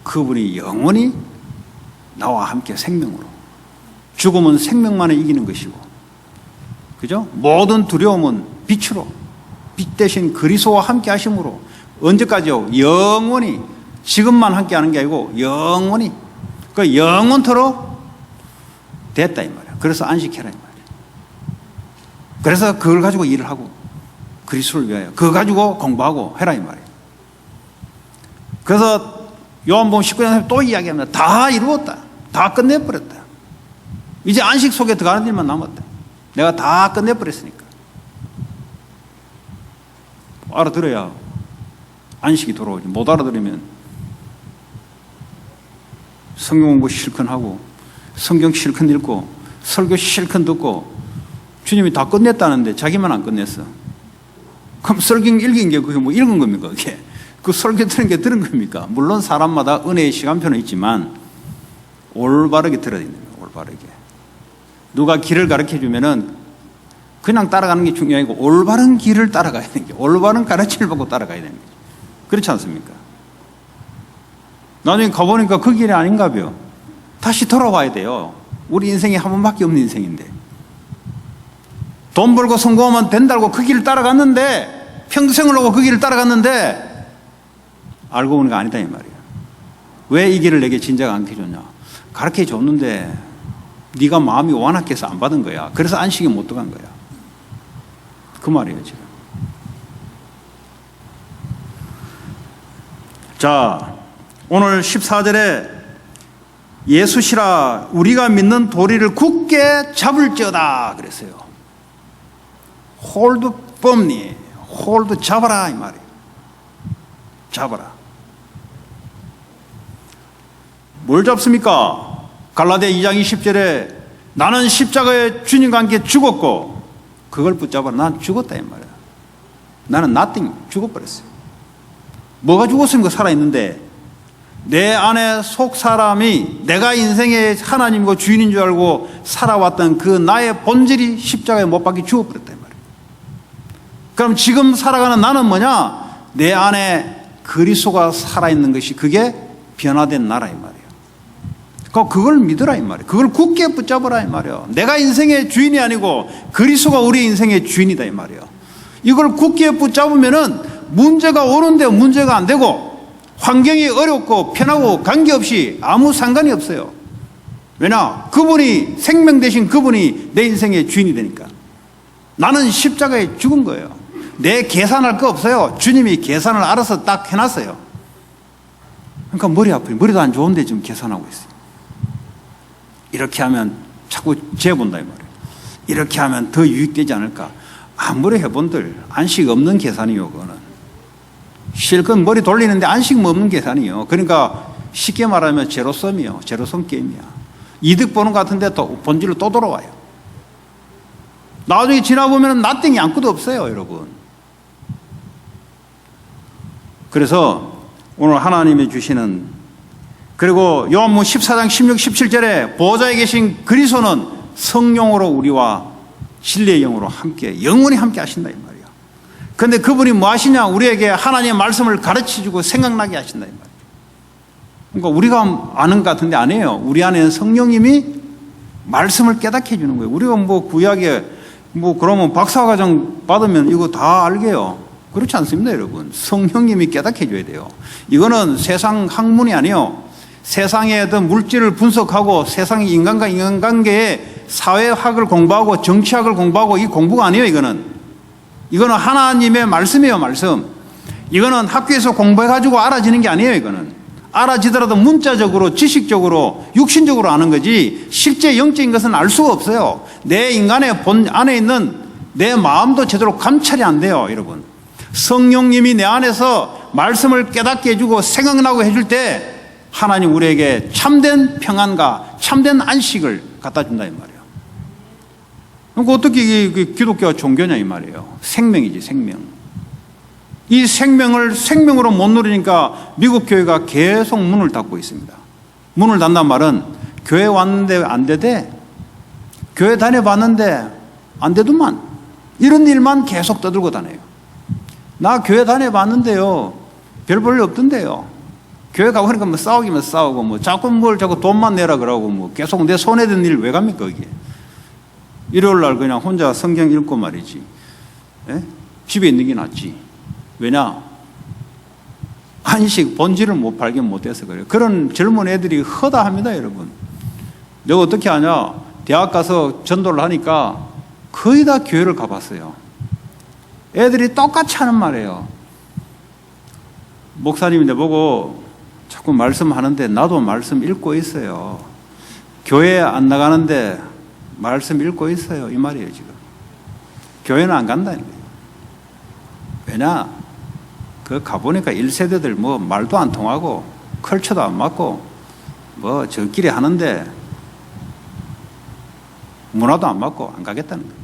그분이 영원히 나와 함께 생명으로. 죽음은 생명만을 이기는 것이고, 그죠? 모든 두려움은 빛으로, 빛 대신 그리스도와 함께 하심으로 언제까지요? 영원히. 지금만 함께 하는 게 아니고 영원히. 그 영원토록 됐다 이 말이야. 그래서 안식해라 이 말이야. 그래서 그걸 가지고 일을 하고 그리스도를 위하여 그거 가지고 공부하고 해라 이 말이야. 그래서 요한복음 19장 또 이야기합니다. 다 이루었다. 다 끝내버렸다. 이제 안식 속에 들어가는 일만 남았다. 내가 다 끝내버렸으니까. 알아들어야 안식이 돌아오지. 못 알아들으면 성경 공부 실컷 하고 성경 실컷 읽고 설교 실컷 듣고 주님이 다 끝냈다는데 자기만 안 끝냈어. 그럼 설경 읽은 게 그게 뭐 읽은 겁니까? 그게 그 설교 들은 게 들은 겁니까? 물론 사람마다 은혜의 시간표는 있지만 올바르게 들어야 됩니다. 올바르게. 누가 길을 가르쳐 주면은 그냥 따라가는 게 중요한 게 아니고 올바른 길을 따라가야 되는 게, 올바른 가르침을 받고 따라가야 되는 거죠. 그렇지 않습니까? 나중에 가보니까 그 길이 아닌가 봐요. 다시 돌아와야 돼요. 우리 인생이 한 번밖에 없는 인생인데. 돈 벌고 성공하면 된다고 그 길을 따라갔는데, 평생을 하고 그 길을 따라갔는데 알고 보니까 아니다 이 말이에요. 왜 이 길을 내게 진작 안 가르쳐줬냐? 가르쳐 줬는데 네가 마음이 완악해서 안 받은 거야. 그래서 안식에 못 들어간 거야. 그 말이에요 지금. 자, 오늘 14절에 예수시라 우리가 믿는 도리를 굳게 잡을지어다 그랬어요. hold firmly, hold 잡아라 이 말이에요. 잡아라. 뭘 잡습니까? 갈라디아 2장 20절에 나는 십자가에 주님과 함께 죽었고 그걸 붙잡아라. 난 죽었다 이 말이야. 나는 nothing, 죽어버렸어요. 뭐가 죽었습니까? 살아있는데 내 안에 속 사람이 내가 인생의 하나님과 주인인 줄 알고 살아왔던 그 나의 본질이 십자가에 못 박혀 죽어버렸다 이 말이야. 그럼 지금 살아가는 나는 뭐냐? 내 안에 그리스도가 살아있는 것이 그게 변화된 나라 이 말이에요. 그걸 믿으라 이 말이에요. 그걸 굳게 붙잡으라 이 말이에요. 내가 인생의 주인이 아니고 그리스도가 우리 인생의 주인이다 이 말이에요. 이걸 굳게 붙잡으면은 문제가 오는데 문제가 안 되고 환경이 어렵고 편하고 관계없이 아무 상관이 없어요. 왜냐? 그분이 생명 대신 그분이 내 인생의 주인이 되니까. 나는 십자가에 죽은 거예요. 내 계산할 거 없어요. 주님이 계산을 알아서 딱 해놨어요. 그러니까 머리 아프니 머리도 안 좋은데 지금 계산하고 있어요. 이렇게 하면 자꾸 재본다 이 말이에요. 이렇게 하면 더 유익되지 않을까. 아무리 해본들 안식 없는 계산이요. 그거는 실컷 머리 돌리는데 안식 없는 계산이요. 그러니까 쉽게 말하면 제로섬이요. 제로섬 게임이야. 이득 보는 것 같은데 또 본질로 또 돌아와요. 나중에 지나보면 나띵이 아무것도 없어요 여러분. 그래서 오늘 하나님이 주시는, 그리고 요한복음 14장 16, 17절에 보좌에 계신 그리스도는 성령으로 우리와 진리의 영으로 함께 영원히 함께 하신다 이 말이에요. 그런데 그분이 뭐 하시냐? 우리에게 하나님의 말씀을 가르쳐주고 생각나게 하신다 이 말이에요. 그러니까 우리가 아는 것 같은데 아니에요. 우리 안에는 성령님이 말씀을 깨닫게 해주는 거예요. 우리가 뭐 구약에 뭐 그러면 박사과정 받으면 이거 다 알게요. 그렇지 않습니다 여러분. 성령님이 깨닫게 해줘야 돼요. 이거는 세상 학문이 아니에요. 세상의 어떤 물질을 분석하고 세상의 인간과 인간관계의 사회학을 공부하고 정치학을 공부하고 이 공부가 아니에요. 이거는 하나님의 말씀이에요. 말씀. 이거는 학교에서 공부해가지고 알아지는 게 아니에요. 이거는 알아지더라도 문자적으로 지식적으로 육신적으로 아는 거지 실제 영적인 것은 알 수가 없어요. 내 인간의 본 안에 있는 내 마음도 제대로 감찰이 안 돼요 여러분. 성령님이 내 안에서 말씀을 깨닫게 해주고 생각나고 해줄 때 하나님 우리에게 참된 평안과 참된 안식을 갖다 준다 이 말이에요. 그러니까 어떻게 기독교가 종교냐 이 말이에요. 생명이지 생명. 이 생명을 생명으로 못 누리니까 미국 교회가 계속 문을 닫고 있습니다. 문을 닫는 말은 교회 왔는데 안 되대, 교회 다녀봤는데 안 되더만, 이런 일만 계속 떠들고 다녀요. 나 교회 다녀봤는데요 별 볼 일 없던데요. 교회 가보니까 뭐 싸우기만 싸우고 뭐 자꾸 돈만 내라 그러고 뭐 계속 내 손에 든 일 왜 갑니까 거기에. 일요일 날 그냥 혼자 성경 읽고 말이지. 에? 집에 있는 게 낫지. 왜냐? 안식 본질을 못 발견 못해서 그래요. 그런 젊은 애들이 허다합니다 여러분. 내가 어떻게 하냐? 대학 가서 전도를 하니까 거의 다 교회를 가봤어요. 애들이 똑같이 하는 말이에요. 목사님이 내보고 자꾸 말씀하는데 나도 말씀 읽고 있어요. 교회 안 나가는데 말씀 읽고 있어요. 이 말이에요 지금. 교회는 안 간다는 거예요. 왜냐? 그 가보니까 1세대들 뭐 말도 안 통하고 컬처도 안 맞고 뭐 저끼리 하는데 문화도 안 맞고 안 가겠다는 거예요.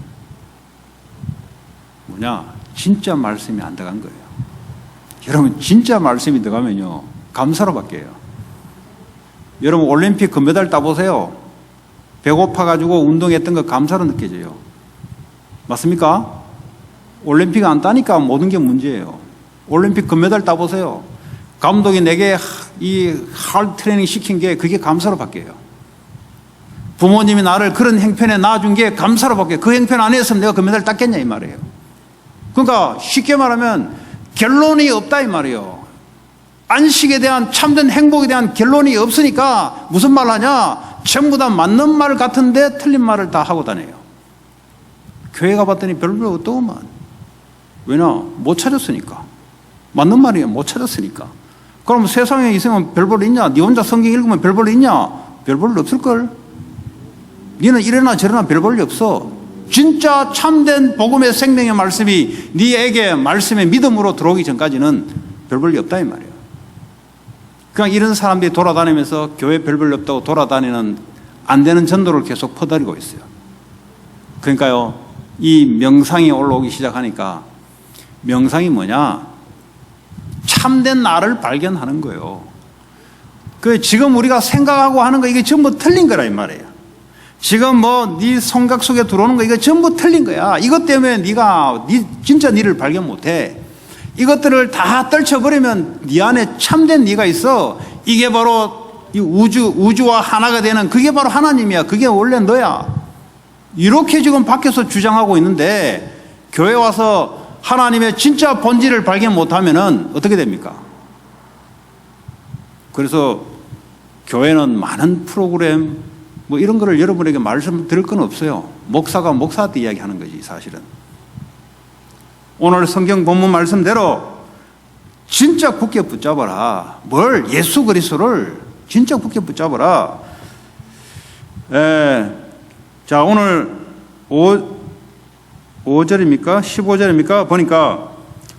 뭐냐? 진짜 말씀이 안 들어간 거예요. 여러분, 진짜 말씀이 들어가면요, 감사로 바뀌어요. 여러분, 올림픽 금메달 따보세요. 배고파가지고 운동했던 거 감사로 느껴져요. 맞습니까? 올림픽 안 따니까 모든 게 문제예요. 올림픽 금메달 따보세요. 감독이 내게 이 하드 트레이닝 시킨 게 그게 감사로 바뀌어요. 부모님이 나를 그런 행편에 낳아준 게 감사로 바뀌어요. 그 행편 안 했으면 내가 금메달 땄겠냐 이 말이에요. 그러니까 쉽게 말하면 결론이 없다 이 말이에요. 안식에 대한 참된 행복에 대한 결론이 없으니까 무슨 말 하냐? 전부 다 맞는 말 같은데 틀린 말을 다 하고 다녀요. 교회 가봤더니 별로 없더구만. 왜냐? 못 찾았으니까. 맞는 말이에요. 못 찾았으니까. 그럼 세상에 있으면 별 볼 일 있냐? 네 혼자 성경 읽으면 별 볼 일 있냐? 별 볼 일 없을걸? 니는 이래나 저래나 별 볼 일 없어. 진짜 참된 복음의 생명의 말씀이 네에게 말씀의 믿음으로 들어오기 전까지는 별 볼 일 없다 이 말이에요. 그냥 이런 사람들이 돌아다니면서 교회 별 볼 일 없다고 돌아다니는 안 되는 전도를 계속 퍼뜨리고 있어요. 그러니까요, 이 명상이 올라오기 시작하니까 명상이 뭐냐? 참된 나를 발견하는 거예요. 그 지금 우리가 생각하고 하는 거 이게 전부 틀린 거라 이 말이에요. 지금 뭐 네 성각 속에 들어오는 거 이거 전부 틀린 거야. 이것 때문에 네가 진짜 네를 발견 못해. 이것들을 다 떨쳐버리면 네 안에 참된 네가 있어. 이게 바로 이 우주와 하나가 되는 그게 바로 하나님이야. 그게 원래 너야. 이렇게 지금 밖에서 주장하고 있는데 교회 와서 하나님의 진짜 본질을 발견 못하면은 어떻게 됩니까? 그래서 교회는 많은 프로그램 뭐 이런 거를 여러분에게 말씀드릴 건 없어요. 목사가 목사한테 이야기하는 거지 사실은. 오늘 성경 본문 말씀대로 진짜 굳게 붙잡아라. 뭘? 예수 그리스도를 진짜 굳게 붙잡아라. 자, 오늘 5절입니까? 15절입니까? 보니까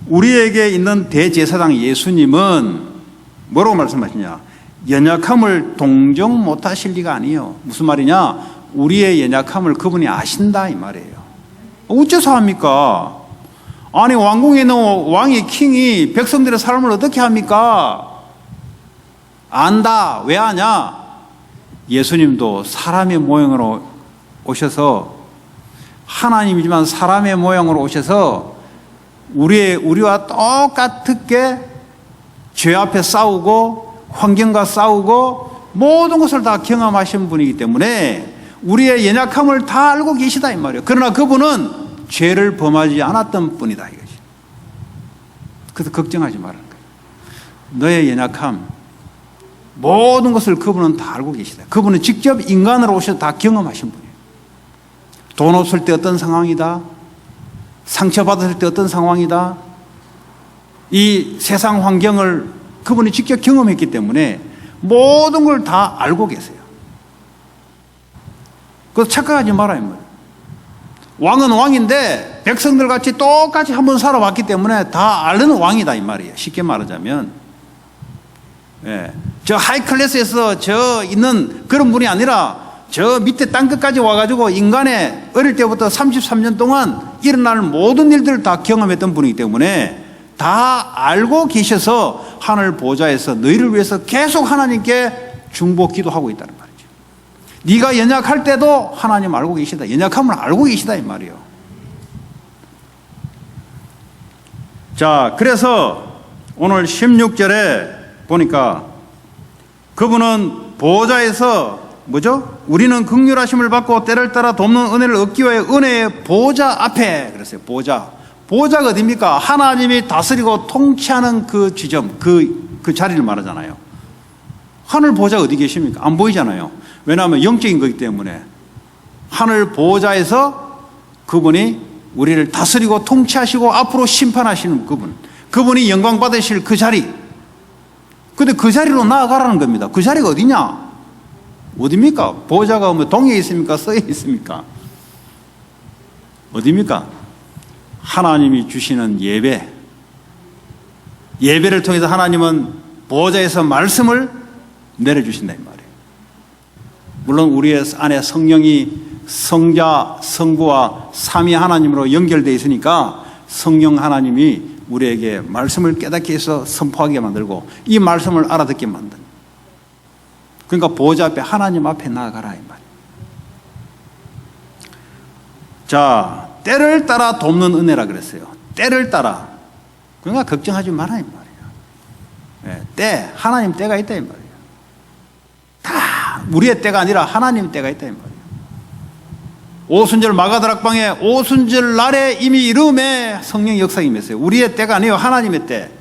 우리에게 있는 대제사장 예수님은 뭐라고 말씀하시냐? 연약함을 동정 못하실 리가 아니에요. 무슨 말이냐? 우리의 연약함을 그분이 아신다 이 말이에요. 어째서 합니까? 아니 왕궁에 있는 왕이 킹이 백성들의 삶을 어떻게 합니까? 안다. 왜 아냐? 예수님도 사람의 모양으로 오셔서 하나님이지만 사람의 모양으로 오셔서 우리와 똑같게 죄 앞에 싸우고 환경과 싸우고 모든 것을 다 경험하신 분이기 때문에 우리의 연약함을 다 알고 계시다 이 말이에요. 그러나 그분은 죄를 범하지 않았던 분이다 이거지. 그래서 걱정하지 말라는 거예요. 너의 연약함 모든 것을 그분은 다 알고 계시다. 그분은 직접 인간으로 오셔서 다 경험하신 분이에요. 돈 없을 때 어떤 상황이다. 상처받았을 때 어떤 상황이다. 이 세상 환경을 그분이 직접 경험했기 때문에 모든 걸 다 알고 계세요. 그래서 착각하지 말아요. 왕은 왕인데 백성들 같이 똑같이 한번 살아왔기 때문에 다 아는 왕이다 이 말이에요. 쉽게 말하자면 저 하이클래스에서 저 있는 그런 분이 아니라 저 밑에 땅끝까지 와가지고 인간의 어릴 때부터 33년 동안 일어날 모든 일들을 다 경험했던 분이기 때문에 다 알고 계셔서 하늘 보좌에서 너희를 위해서 계속 하나님께 중보 기도하고 있다는 말이죠. 네가 연약할 때도 하나님 알고 계시다. 연약함을 알고 계시다 이 말이에요. 자, 그래서 오늘 16절에 보니까 그분은 보좌에서 뭐죠? 우리는 긍휼하심을 받고 때를 따라 돕는 은혜를 얻기 위해 은혜의 보좌 앞에 그랬어요. 보좌가 어디입니까? 하나님이 다스리고 통치하는 그 지점, 그 자리를 말하잖아요. 하늘 보좌 어디 계십니까? 안 보이잖아요. 왜냐하면 영적인 거기 때문에 하늘 보좌에서 그분이 우리를 다스리고 통치하시고 앞으로 심판하시는 그분이 영광 받으실 그 자리. 근데 그 자리로 나아가라는 겁니다. 그 자리가 어디냐? 어디입니까? 보좌가 뭐 동에 있습니까? 서에 있습니까? 어디입니까? 하나님이 주시는 예배를 통해서 하나님은 보좌에서 말씀을 내려주신다 이 말이에요. 물론 우리의 안에 성령이 성자, 성부와 삼위 하나님으로 연결되어 있으니까 성령 하나님이 우리에게 말씀을 깨닫게 해서 선포하게 만들고 이 말씀을 알아듣게 만든. 그러니까 보좌 앞에 하나님 앞에 나아가라 이 말이에요. 자, 때를 따라 돕는 은혜라 그랬어요. 때를 따라. 그러니까 걱정하지 마라 이 말이에요. 때, 하나님 때가 있다 이 말이에요. 다 우리의 때가 아니라 하나님 때가 있다 이 말이에요. 오순절 마가다락방에 오순절 날에 이미 이름에 성령 역사가 임했어요. 우리의 때가 아니에요. 하나님의 때.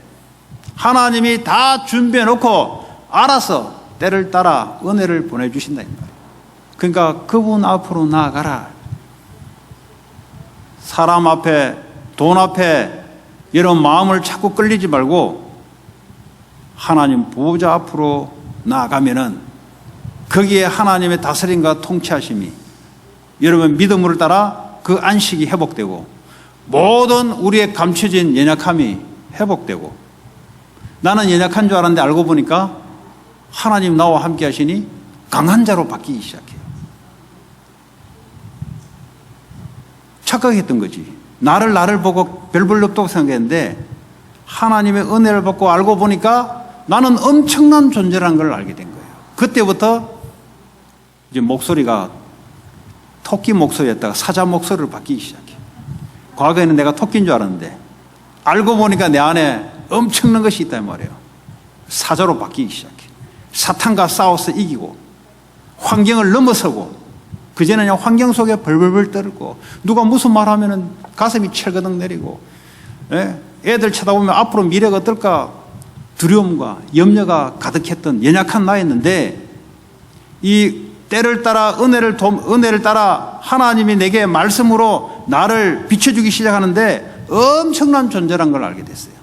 하나님이 다 준비해 놓고 알아서 때를 따라 은혜를 보내주신다 이 말이에요. 그러니까 그분 앞으로 나아가라. 사람 앞에, 돈 앞에 이런 마음을 자꾸 끌리지 말고 하나님 보좌 앞으로 나아가면은 거기에 하나님의 다스림과 통치하심이 여러분 믿음을 따라 그 안식이 회복되고 모든 우리의 감춰진 연약함이 회복되고 나는 연약한 줄 알았는데 알고 보니까 하나님 나와 함께 하시니 강한 자로 바뀌기 시작해요. 착각했던 거지. 나를 보고 별 볼 없다고 생각했는데 하나님의 은혜를 받고 알고 보니까 나는 엄청난 존재라는 걸 알게 된 거예요. 그때부터 이제 목소리가 토끼 목소리였다가 사자 목소리로 바뀌기 시작해요. 과거에는 내가 토끼인 줄 알았는데 알고 보니까 내 안에 엄청난 것이 있단 말이에요. 사자로 바뀌기 시작해요. 사탄과 싸워서 이기고 환경을 넘어서고 그전에는 환경 속에 벌벌벌 떨고 누가 무슨 말하면은 가슴이 철거덕 내리고 애들 쳐다보면 앞으로 미래가 어떨까 두려움과 염려가 가득했던 연약한 나였는데 이 때를 따라 은혜를 따라 하나님이 내게 말씀으로 나를 비춰주기 시작하는데 엄청난 존재란 걸 알게 됐어요.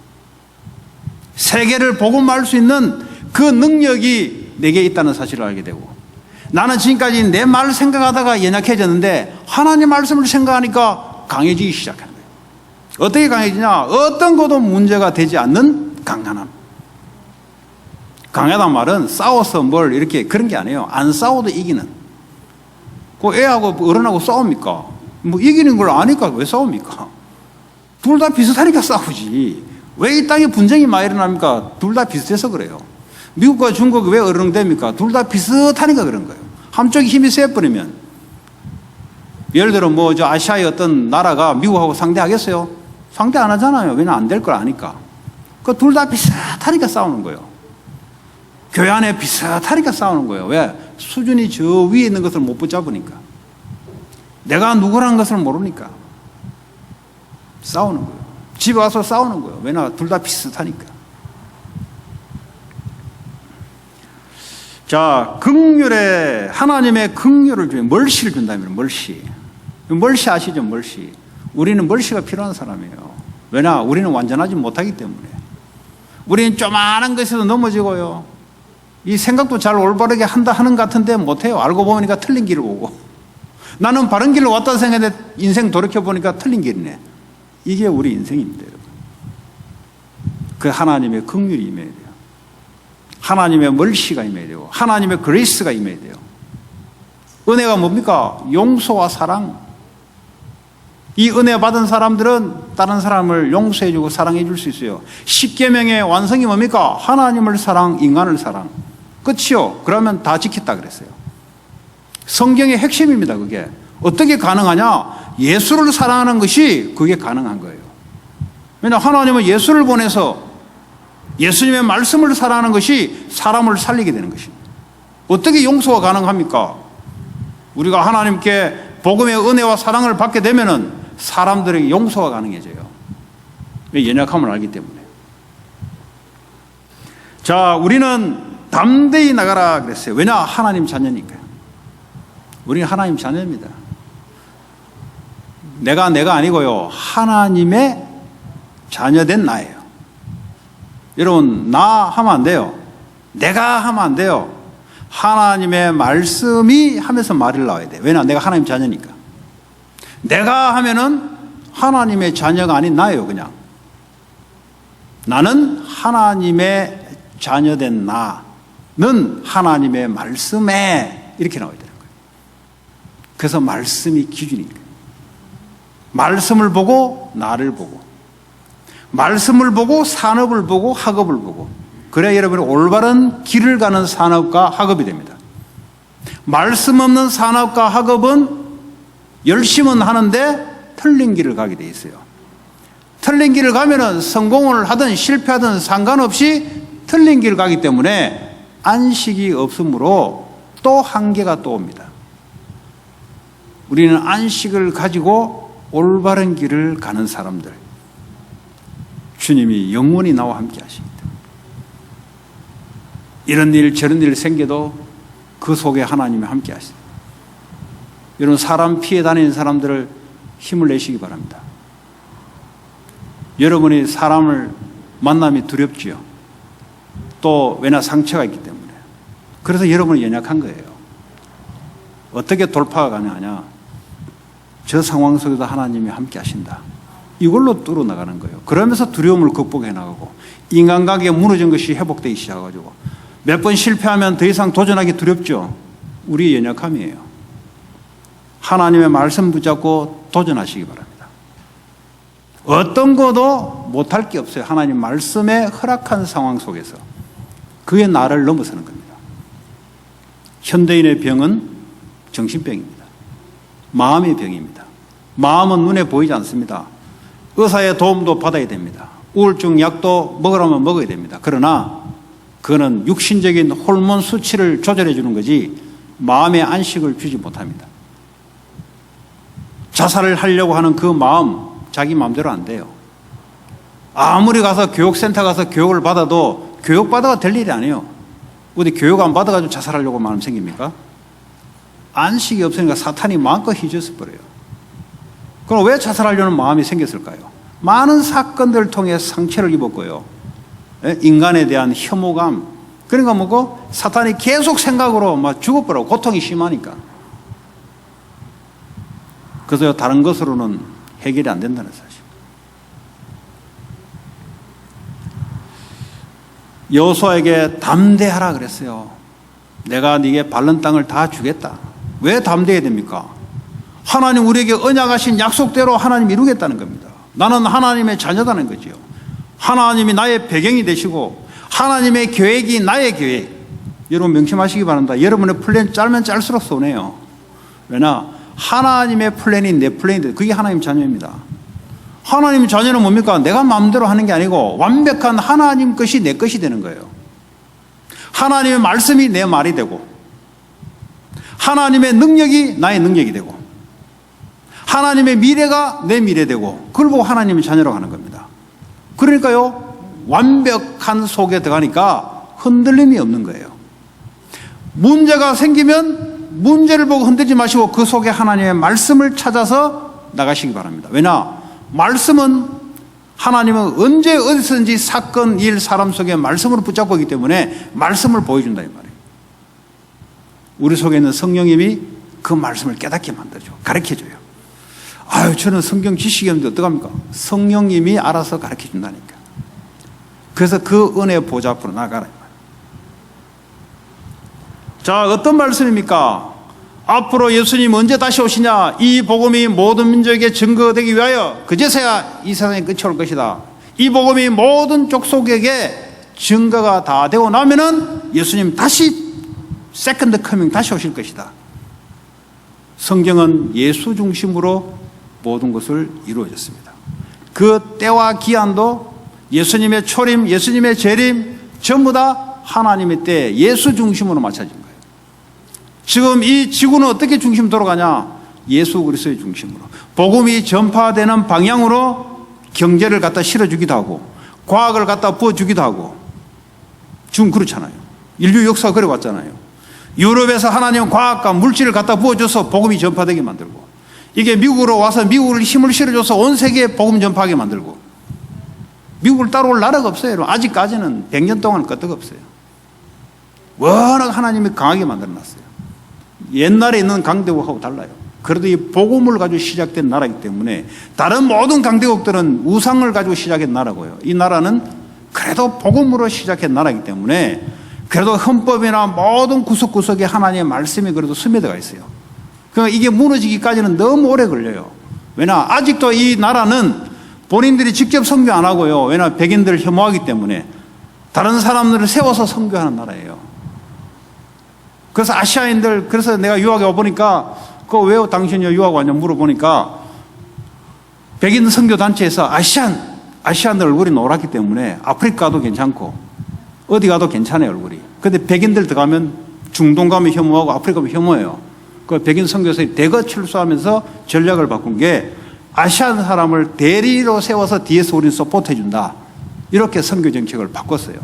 세계를 복음할 수 있는 그 능력이 내게 있다는 사실을 알게 되고 나는 지금까지 내 말 생각하다가 연약해졌는데 하나님 말씀을 생각하니까 강해지기 시작하는 거예요. 어떻게 강해지냐? 어떤 것도 문제가 되지 않는 강한함. 강하단 말은 싸워서 뭘 이렇게 그런 게 아니에요. 안 싸워도 이기는. 그 애하고 어른하고 싸웁니까? 뭐 이기는 걸 아니까 왜 싸웁니까? 둘 다 비슷하니까 싸우지. 왜 이 땅에 분쟁이 많이 일어납니까? 둘 다 비슷해서 그래요. 미국과 중국이 왜 어른됩니까? 둘 다 비슷하니까 그런 거예요. 한쪽이 힘이 세버리면 예를 들어 뭐 저 아시아의 어떤 나라가 미국하고 상대하겠어요? 상대 안 하잖아요. 왜냐 안 될 걸 아니까. 그 둘 다 비슷하니까 싸우는 거예요. 교회 안에 비슷하니까 싸우는 거예요. 왜? 수준이 저 위에 있는 것을 못 붙잡으니까. 내가 누구라는 것을 모르니까 싸우는 거예요. 집에 와서 싸우는 거예요. 왜냐 둘 다 비슷하니까. 자, 긍휼에 하나님의 긍휼을 주면 멀시를 준다면 멀시. 멀시 아시죠? 멀시. 우리는 멀시가 필요한 사람이에요. 왜냐? 우리는 완전하지 못하기 때문에. 우리는 조그마한 것에도 넘어지고요. 이 생각도 잘 올바르게 하는 것 같은데 못해요. 알고 보니까 틀린 길을 오고. 나는 바른 길로 왔다 생각했는데 인생 돌이켜보니까 틀린 길이네. 이게 우리 인생입니다. 여러분. 그 하나님의 긍휼이 임해야 돼요. 하나님의 멀시가 임해야 되고 하나님의 그레이스가 임해야 돼요. 은혜가 뭡니까? 용서와 사랑. 이 은혜 받은 사람들은 다른 사람을 용서해주고 사랑해줄 수 있어요. 십계명의 완성이 뭡니까? 하나님을 사랑, 인간을 사랑. 끝이요. 그러면 다 지켰다 그랬어요. 성경의 핵심입니다. 그게 어떻게 가능하냐? 예수를 사랑하는 것이 그게 가능한 거예요. 왜냐하면 하나님은 예수를 보내서 예수님의 말씀을 사랑하는 것이 사람을 살리게 되는 것입니다. 어떻게 용서가 가능합니까? 우리가 하나님께 복음의 은혜와 사랑을 받게 되면은 사람들에게 용서가 가능해져요. 왜? 연약함을 알기 때문에. 자, 우리는 담대히 나가라 그랬어요. 왜냐? 하나님 자녀니까요. 우리는 하나님 자녀입니다. 내가 아니고요. 하나님의 자녀된 나예요. 여러분, 나 하면 안 돼요. 내가 하면 안 돼요. 하나님의 말씀이 하면서 말이 나와야 돼요. 왜냐? 내가 하나님 자녀니까. 내가 하면은 하나님의 자녀가 아닌 나예요, 그냥. 나는 하나님의 자녀된 나는 하나님의 말씀에 이렇게 나와야 되는 거예요. 그래서 말씀이 기준이니까. 말씀을 보고 나를 보고 말씀을 보고 산업을 보고 학업을 보고, 그래야 여러분이 올바른 길을 가는 산업과 학업이 됩니다. 말씀 없는 산업과 학업은 열심은 하는데 틀린 길을 가게 돼 있어요. 틀린 길을 가면은 성공을 하든 실패하든 상관없이 틀린 길을 가기 때문에 안식이 없으므로 또 한계가 또 옵니다. 우리는 안식을 가지고 올바른 길을 가는 사람들, 주님이 영원히 나와 함께 하십니다. 이런 일 저런 일 생겨도 그 속에 하나님이 함께 하십니다. 여러분, 사람 피해 다니는 사람들을 힘을 내시기 바랍니다. 여러분이 사람을 만남이 두렵지요. 또 왜냐 상처가 있기 때문에. 그래서 여러분이 연약한 거예요. 어떻게 돌파가 가능하냐? 저 상황 속에도 하나님이 함께 하신다. 이걸로 뚫어 나가는 거예요. 그러면서 두려움을 극복해 나가고, 인간관계가 무너진 것이 회복되기 시작해가지고 몇 번 실패하면 더 이상 도전하기 두렵죠. 우리의 연약함이에요. 하나님의 말씀 붙잡고 도전하시기 바랍니다. 어떤 것도 못할 게 없어요. 하나님 말씀에 허락한 상황 속에서 그게 나를 넘어서는 겁니다. 현대인의 병은 정신병입니다. 마음의 병입니다. 마음은 눈에 보이지 않습니다. 의사의 도움도 받아야 됩니다. 우울증 약도 먹으라면 먹어야 됩니다. 그러나 그거는 육신적인 호르몬 수치를 조절해 주는 거지 마음의 안식을 주지 못합니다. 자살을 하려고 하는 그 마음, 자기 마음대로 안 돼요. 아무리 가서 교육센터 가서 교육을 받아도 교육받아가 될 일이 아니에요. 어디 교육 안 받아가지고 자살하려고 마음 생깁니까? 안식이 없으니까 사탄이 마음껏 휘저어 버려요. 그럼 왜 자살하려는 마음이 생겼을까요? 많은 사건들을 통해 상처를 입었고요. 인간에 대한 혐오감. 그러니까 뭐고 사탄이 계속 생각으로 막 죽어버려. 고통이 심하니까. 그래서 다른 것으로는 해결이 안 된다는 사실. 여호수아에게 담대하라 그랬어요. 내가 네게 밟는 땅을 다 주겠다. 왜 담대해야 됩니까? 하나님 우리에게 언약하신 약속대로 하나님 이루겠다는 겁니다. 나는 하나님의 자녀다는 거지요. 하나님이 나의 배경이 되시고 하나님의 계획이 나의 계획. 여러분 명심하시기 바랍니다. 여러분의 플랜 짧으면 짧을수록 손해요. 왜냐? 하나님의 플랜이 내 플랜이 돼. 그게 하나님 자녀입니다. 하나님 자녀는 뭡니까? 내가 마음대로 하는 게 아니고 완벽한 하나님 것이 내 것이 되는 거예요. 하나님의 말씀이 내 말이 되고 하나님의 능력이 나의 능력이 되고 하나님의 미래가 내 미래 되고 그걸 보고 하나님의 자녀라고 하는 겁니다. 그러니까요, 완벽한 속에 들어가니까 흔들림이 없는 거예요. 문제가 생기면 문제를 보고 흔들지 마시고 그 속에 하나님의 말씀을 찾아서 나가시기 바랍니다. 왜냐? 말씀은 하나님은 언제 어디서든지 사건, 일, 사람 속에 말씀으로 붙잡고 있기 때문에 말씀을 보여준다 이 말이에요. 우리 속에 있는 성령님이 그 말씀을 깨닫게 만들죠. 가르쳐줘요. 아유, 저는 성경 지식이 없는데 어떡합니까? 성령님이 알아서 가르쳐준다니까. 그래서 그 은혜 보좌 앞으로 나가라. 자, 어떤 말씀입니까? 앞으로 예수님 언제 다시 오시냐? 이 복음이 모든 민족에게 증거되기 위하여 그제서야 이 세상의 끝이 올 것이다. 이 복음이 모든 족속에게 증거가 다 되고 나면은 예수님 다시 세컨드 커밍 다시 오실 것이다. 성경은 예수 중심으로 모든 것을 이루어졌습니다. 그 때와 기한도 예수님의 초림, 예수님의 재림 전부 다 하나님의 때 예수 중심으로 맞춰진 거예요. 지금 이 지구는 어떻게 중심 돌아가냐? 예수 그리스도의 중심으로. 복음이 전파되는 방향으로 경제를 갖다 실어주기도 하고 과학을 갖다 부어주기도 하고 지금 그렇잖아요. 인류 역사가 그래 왔잖아요. 유럽에서 하나님은 과학과 물질을 갖다 부어줘서 복음이 전파되게 만들고 이게 미국으로 와서 미국을 힘을 실어줘서 온 세계에 복음 전파하게 만들고 미국을 따라올 나라가 없어요. 여러분. 아직까지는 100년 동안 끄떡 없어요. 워낙 하나님이 강하게 만들어놨어요. 옛날에 있는 강대국하고 달라요. 그래도 이 복음을 가지고 시작된 나라이기 때문에 다른 모든 강대국들은 우상을 가지고 시작한 나라고요. 이 나라는 그래도 복음으로 시작한 나라이기 때문에 그래도 헌법이나 모든 구석구석에 하나님의 말씀이 그래도 스며들어가 있어요. 그러니까 이게 무너지기까지는 너무 오래 걸려요. 왜냐? 아직도 이 나라는 본인들이 직접 선교 안 하고요. 왜냐하면 백인들을 혐오하기 때문에 다른 사람들을 세워서 선교하는 나라예요. 그래서 아시아인들, 그래서 내가 유학에 와보니까 그거 왜 당신이 유학 왔냐 물어보니까 백인 선교단체에서 아시안들 얼굴이 노랗기 때문에 아프리카도 괜찮고 어디 가도 괜찮아요, 얼굴이. 근데 백인들 들어가면 중동 가면 혐오하고 아프리카 가면 혐오해요. 그 백인 선교사들이 대거 출소하면서 전략을 바꾼 게 아시안 사람을 대리로 세워서 뒤에서 우리는 서포트 해준다. 이렇게 선교 정책을 바꿨어요.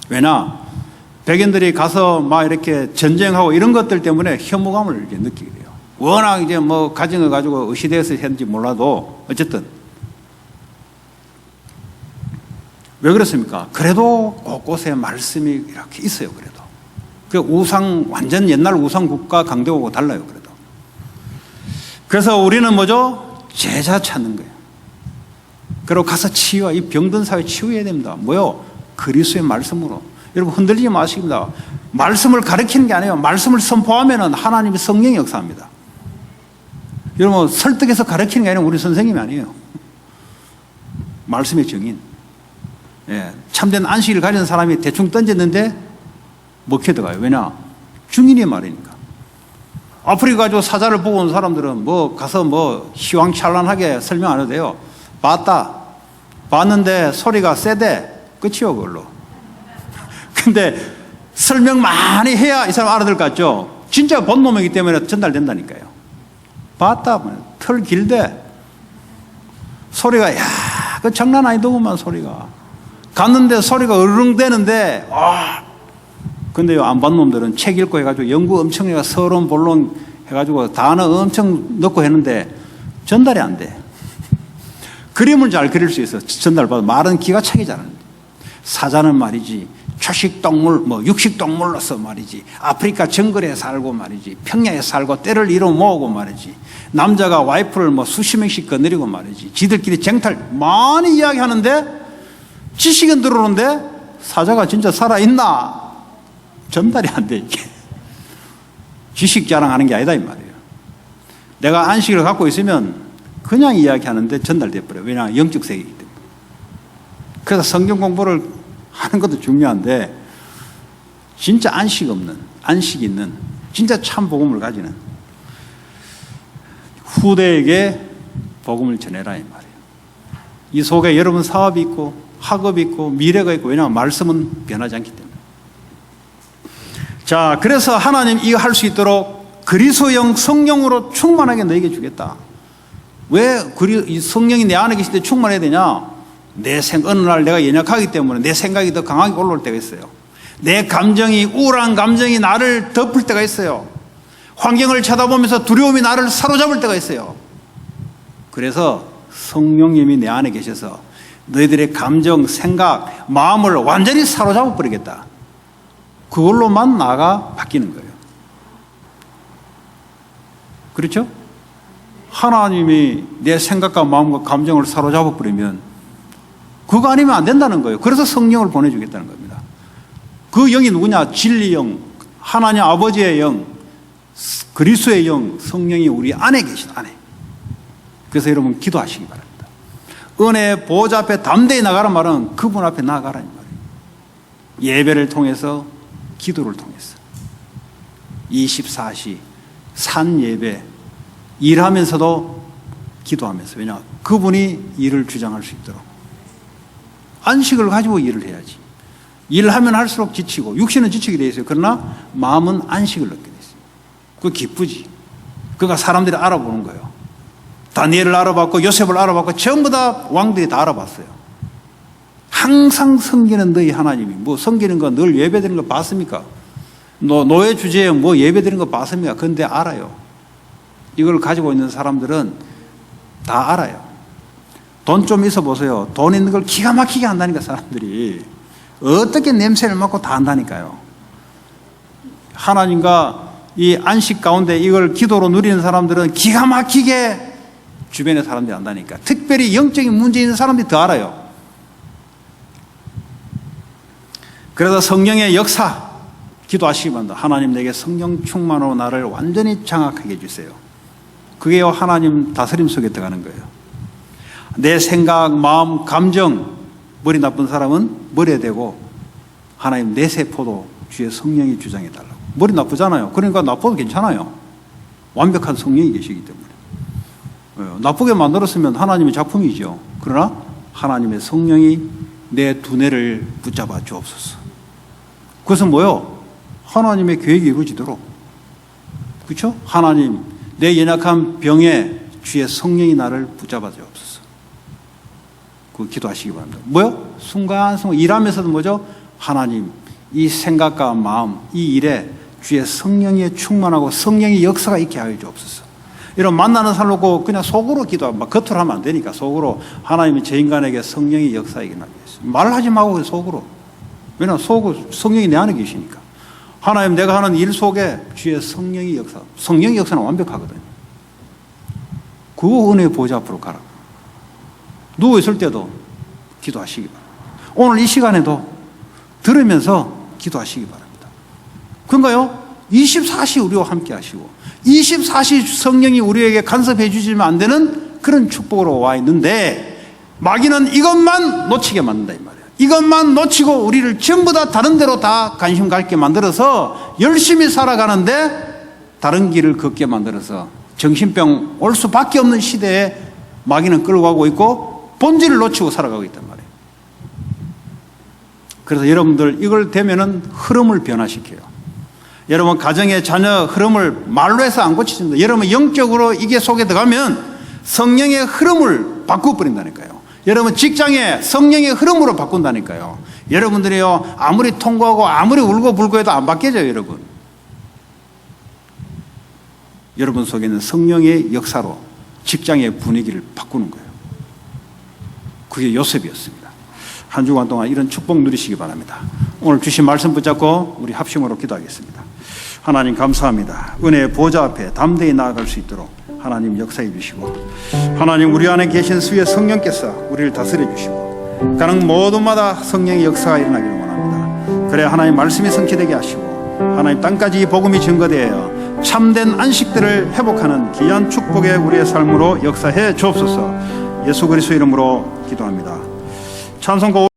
왜냐? 백인들이 가서 막 이렇게 전쟁하고 이런 것들 때문에 혐오감을 이제 느끼게 돼요. 워낙 이제 뭐 가정을 가지고 의시대에서 했는지 몰라도 어쨌든. 왜 그렇습니까? 그래도 곳곳에 말씀이 이렇게 있어요, 그래도. 그 완전 옛날 우상국가 강대국하고 달라요, 그래도. 그래서 우리는 뭐죠? 제자 찾는 거예요. 그리고 가서 이 병든 사회 치유해야 됩니다. 뭐요? 그리스도의 말씀으로. 여러분 흔들리지 마십니다. 말씀을 가르치는 게 아니에요. 말씀을 선포하면 하나님의 성령이 역사합니다. 여러분 설득해서 가르치는 게 아니라 우리 선생님이 아니에요. 말씀의 증인. 예, 참된 안식을 가진 사람이 대충 던졌는데 먹혀 들어가요. 왜냐? 증인의 말이니까. 아프리카 가지고 사자를 보고 온 사람들은 뭐 가서 뭐 희왕찬란하게 설명 안 해도 돼요. 봤는데 소리가 세대. 끝이요, 그걸로. 근데 설명 많이 해야 이 사람 알아들 것 같죠? 진짜 본 놈이기 때문에 전달된다니까요. 봤다, 털 길대. 소리가, 그 장난 아니더구만, 소리가. 갔는데 소리가 으르렁대는데, 근데요, 안 본 놈들은 책 읽고 해가지고 연구 엄청 해가 서론, 본론 해가지고 단어 엄청 넣고 했는데 전달이 안 돼. 그림을 잘 그릴 수 있어. 전달받아. 말은 기가 차게 잘하는데. 사자는 말이지. 초식동물, 육식동물로서 말이지. 아프리카 정글에 살고 말이지. 평야에 살고 때를 이뤄 모으고 말이지. 남자가 와이프를 수십 명씩 거느리고 말이지. 지들끼리 쟁탈 많이 이야기하는데 지식은 들어오는데 사자가 진짜 살아있나? 전달이 안 돼, 이게. 지식 자랑하는 게 아니다, 이 말이에요. 내가 안식을 갖고 있으면 그냥 이야기하는데 전달돼 버려요. 왜냐하면 영적 세계이기 때문에. 그래서 성경 공부를 하는 것도 중요한데 진짜 안식 있는 진짜 참 복음을 가지는 후대에게 복음을 전해라, 이 말이에요. 이 속에 여러분 사업이 있고 학업이 있고 미래가 있고, 왜냐하면 말씀은 변하지 않기 때문에. 자, 그래서 하나님 이거 할 수 있도록 그리스도형 성령으로 충만하게 너에게 주겠다. 왜 이 성령이 내 안에 계실 때 충만해야 되냐? 어느 날 내가 연약하기 때문에 내 생각이 더 강하게 올라올 때가 있어요. 내 감정이, 우울한 감정이 나를 덮을 때가 있어요. 환경을 쳐다보면서 두려움이 나를 사로잡을 때가 있어요. 그래서 성령님이 내 안에 계셔서 너희들의 감정, 생각, 마음을 완전히 사로잡아 버리겠다. 그걸로만 나가 바뀌는 거예요. 그렇죠? 하나님이 내 생각과 마음과 감정을 사로잡아 버리면 그거 아니면 안 된다는 거예요. 그래서 성령을 보내주겠다는 겁니다. 그 영이 누구냐? 진리의 영, 하나님 아버지의 영, 그리스도의 영, 성령이 우리 안에 계신 안에. 그래서 여러분 기도하시기 바랍니다. 은혜의 보좌 앞에 담대히 나가란 말은 그분 앞에 나가라는 말이에요. 예배를 통해서, 기도를 통해서 24시 산 예배, 일하면서도 기도하면서. 왜냐? 그분이 일을 주장할 수 있도록 안식을 가지고 일을 해야지. 일하면 할수록 지치고 육신은 지치게 돼 있어요. 그러나 마음은 안식을 얻게 돼 있어요. 그거 기쁘지. 그러니까 사람들이 알아보는 거예요. 다니엘을 알아봤고 요셉을 알아봤고 전부 다 왕들이 다 알아봤어요. 항상 섬기는 너희 하나님이 섬기는 거 늘 예배드리는 거 봤습니까? 노예 주제에 예배드리는 거 봤습니까? 그런데 알아요. 이걸 가지고 있는 사람들은 다 알아요. 돈 좀 있어 보세요. 돈 있는 걸 기가 막히게 한다니까, 사람들이. 어떻게 냄새를 맡고 다 한다니까요. 하나님과 이 안식 가운데 이걸 기도로 누리는 사람들은 기가 막히게 주변의 사람들이 안다니까. 특별히 영적인 문제 있는 사람들이 더 알아요. 그래서 성령의 역사 기도하시기 바랍니다. 하나님 내게 성령 충만으로 나를 완전히 장악하게 해주세요. 그게 하나님 다스림 속에 들어가는 거예요. 내 생각, 마음, 감정, 머리 나쁜 사람은 머리에 대고 하나님 내 세포도 주의 성령이 주장해 달라고. 머리 나쁘잖아요. 그러니까 나빠도 괜찮아요. 완벽한 성령이 계시기 때문에. 나쁘게 만들었으면 하나님의 작품이죠. 그러나 하나님의 성령이 내 두뇌를 붙잡아 주옵소서. 그것은 뭐요? 하나님의 계획이 이루어지도록. 그렇죠? 하나님, 내 연약한 병에 주의 성령이 나를 붙잡아 주옵소서. 그 기도하시기 바랍니다. 뭐요? 순간순간 일하면서도 뭐죠? 하나님, 이 생각과 마음, 이 일에 주의 성령이 충만하고 성령의 역사가 있게 하여 주옵소서. 이런 만나는 사람 놓고 그냥 속으로 기도하면, 겉으로 하면 안 되니까 속으로 하나님이 제 인간에게 성령의 역사이게 나게 했어요. 말하지 말고 속으로. 왜냐하면 속으로 성령이 내 안에 계시니까. 하나님, 내가 하는 일 속에 주의 성령의 역사, 성령의 역사는 완벽하거든요. 그 은혜의 보좌 앞으로 가라. 누워있을 때도 기도하시기 바랍니다. 오늘 이 시간에도 들으면서 기도하시기 바랍니다. 그런가요? 24시 우리와 함께 하시고 24시 성령이 우리에게 간섭해 주시면 안 되는 그런 축복으로 와 있는데 마귀는 이것만 놓치게 만든다 이 말이에요. 이것만 놓치고 우리를 전부 다 다른 데로 다 관심 갖게 만들어서 열심히 살아가는데 다른 길을 걷게 만들어서 정신병 올 수밖에 없는 시대에 마귀는 끌고 가고 있고 본질을 놓치고 살아가고 있단 말이에요. 그래서 여러분들 이걸 되면은 흐름을 변화시켜요. 여러분 가정의 자녀 흐름을 말로 해서 안 고치십니다. 여러분 영적으로 이게 속에 들어가면 성령의 흐름을 바꿔버린다니까요. 여러분 직장에 성령의 흐름으로 바꾼다니까요. 여러분들이요 아무리 통과하고 아무리 울고 불고 해도 안 바뀌어져요. 여러분 속에는 성령의 역사로 직장의 분위기를 바꾸는 거예요. 그게 요셉이었습니다. 한 주간 동안 이런 축복 누리시기 바랍니다. 오늘 주신 말씀 붙잡고 우리 합심으로 기도하겠습니다. 하나님 감사합니다. 은혜의 보좌 앞에 담대히 나아갈 수 있도록 하나님 역사해 주시고 하나님 우리 안에 계신 수의 성령께서 우리를 다스려 주시고 가는 모두마다 성령의 역사가 일어나기를 원합니다. 그래 하나님 말씀이 성취되게 하시고 하나님 땅까지 이 복음이 증거되어 참된 안식들을 회복하는 귀한 축복의 우리의 삶으로 역사해 주옵소서. 예수 그리스도 이름으로 기도합니다. 찬송가